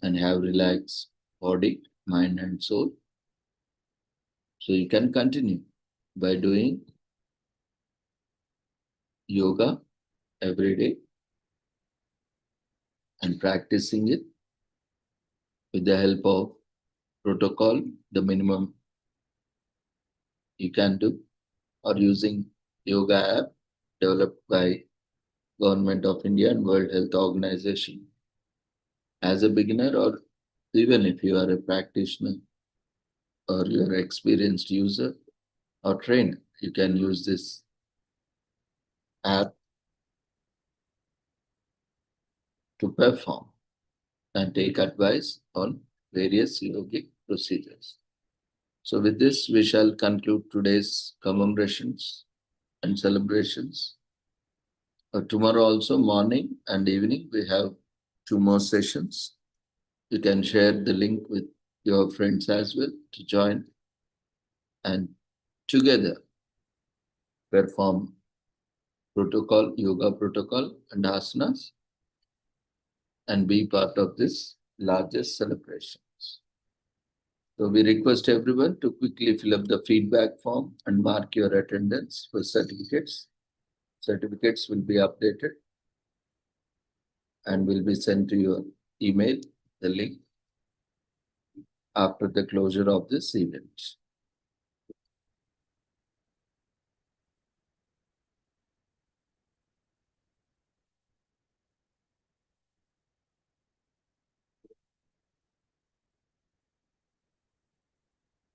and have relaxed body, mind and soul. So you can continue by doing yoga every day and practicing it with the help of protocol, the minimum you can do, or using yoga app developed by Government of India and World Health Organization. As a beginner, or even if you are a practitioner or you are an experienced user or trainer, you can use this app to perform and take advice on various yogic procedures. So with this, we shall conclude today's commemorations and celebrations. Tomorrow also, morning and evening, we have 2 more sessions. You can share the link with your friends as well to join and together perform protocol, yoga protocol and asanas and be part of this largest celebrations. So we request everyone to quickly fill up the feedback form and mark your attendance for certificates. Certificates will be updated and will be sent to your email, the link, after the closure of this event.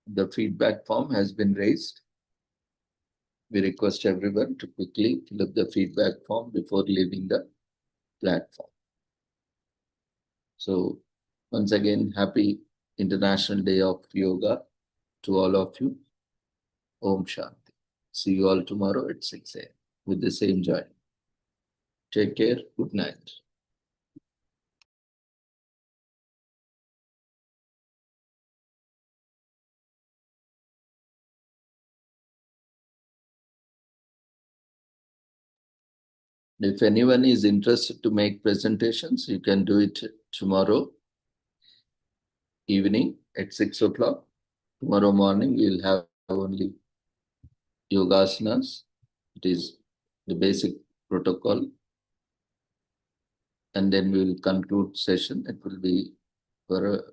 The feedback form has been raised. We request everyone to quickly fill up the feedback form before leaving the platform. So once again, happy International Day of Yoga to all of you. Om Shanti. See you all tomorrow at 6 a.m. with the same joy. Take care. Good night. If anyone is interested to make presentations, you can do it tomorrow evening at 6 o'clock. Tomorrow morning, we'll have only yogasanas. It is the basic protocol. And then we will conclude session. It will be for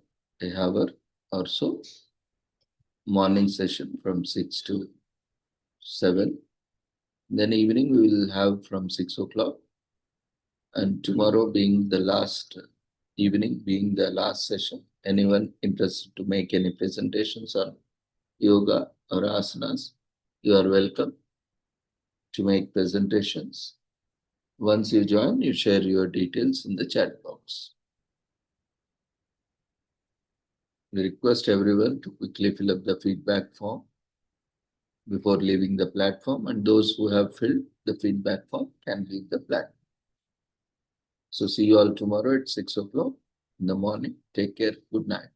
a hour or so. Morning session from 6 to 7. Then evening we will have from 6 o'clock. And tomorrow being the last evening, being the last session, anyone interested to make any presentations on yoga or asanas, you are welcome to make presentations. Once you join, you share your details in the chat box. We request everyone to quickly fill up the feedback form before leaving the platform, and those who have filled the feedback form can leave the platform. So see you all tomorrow at 6 o'clock in the morning. Take care. Good night.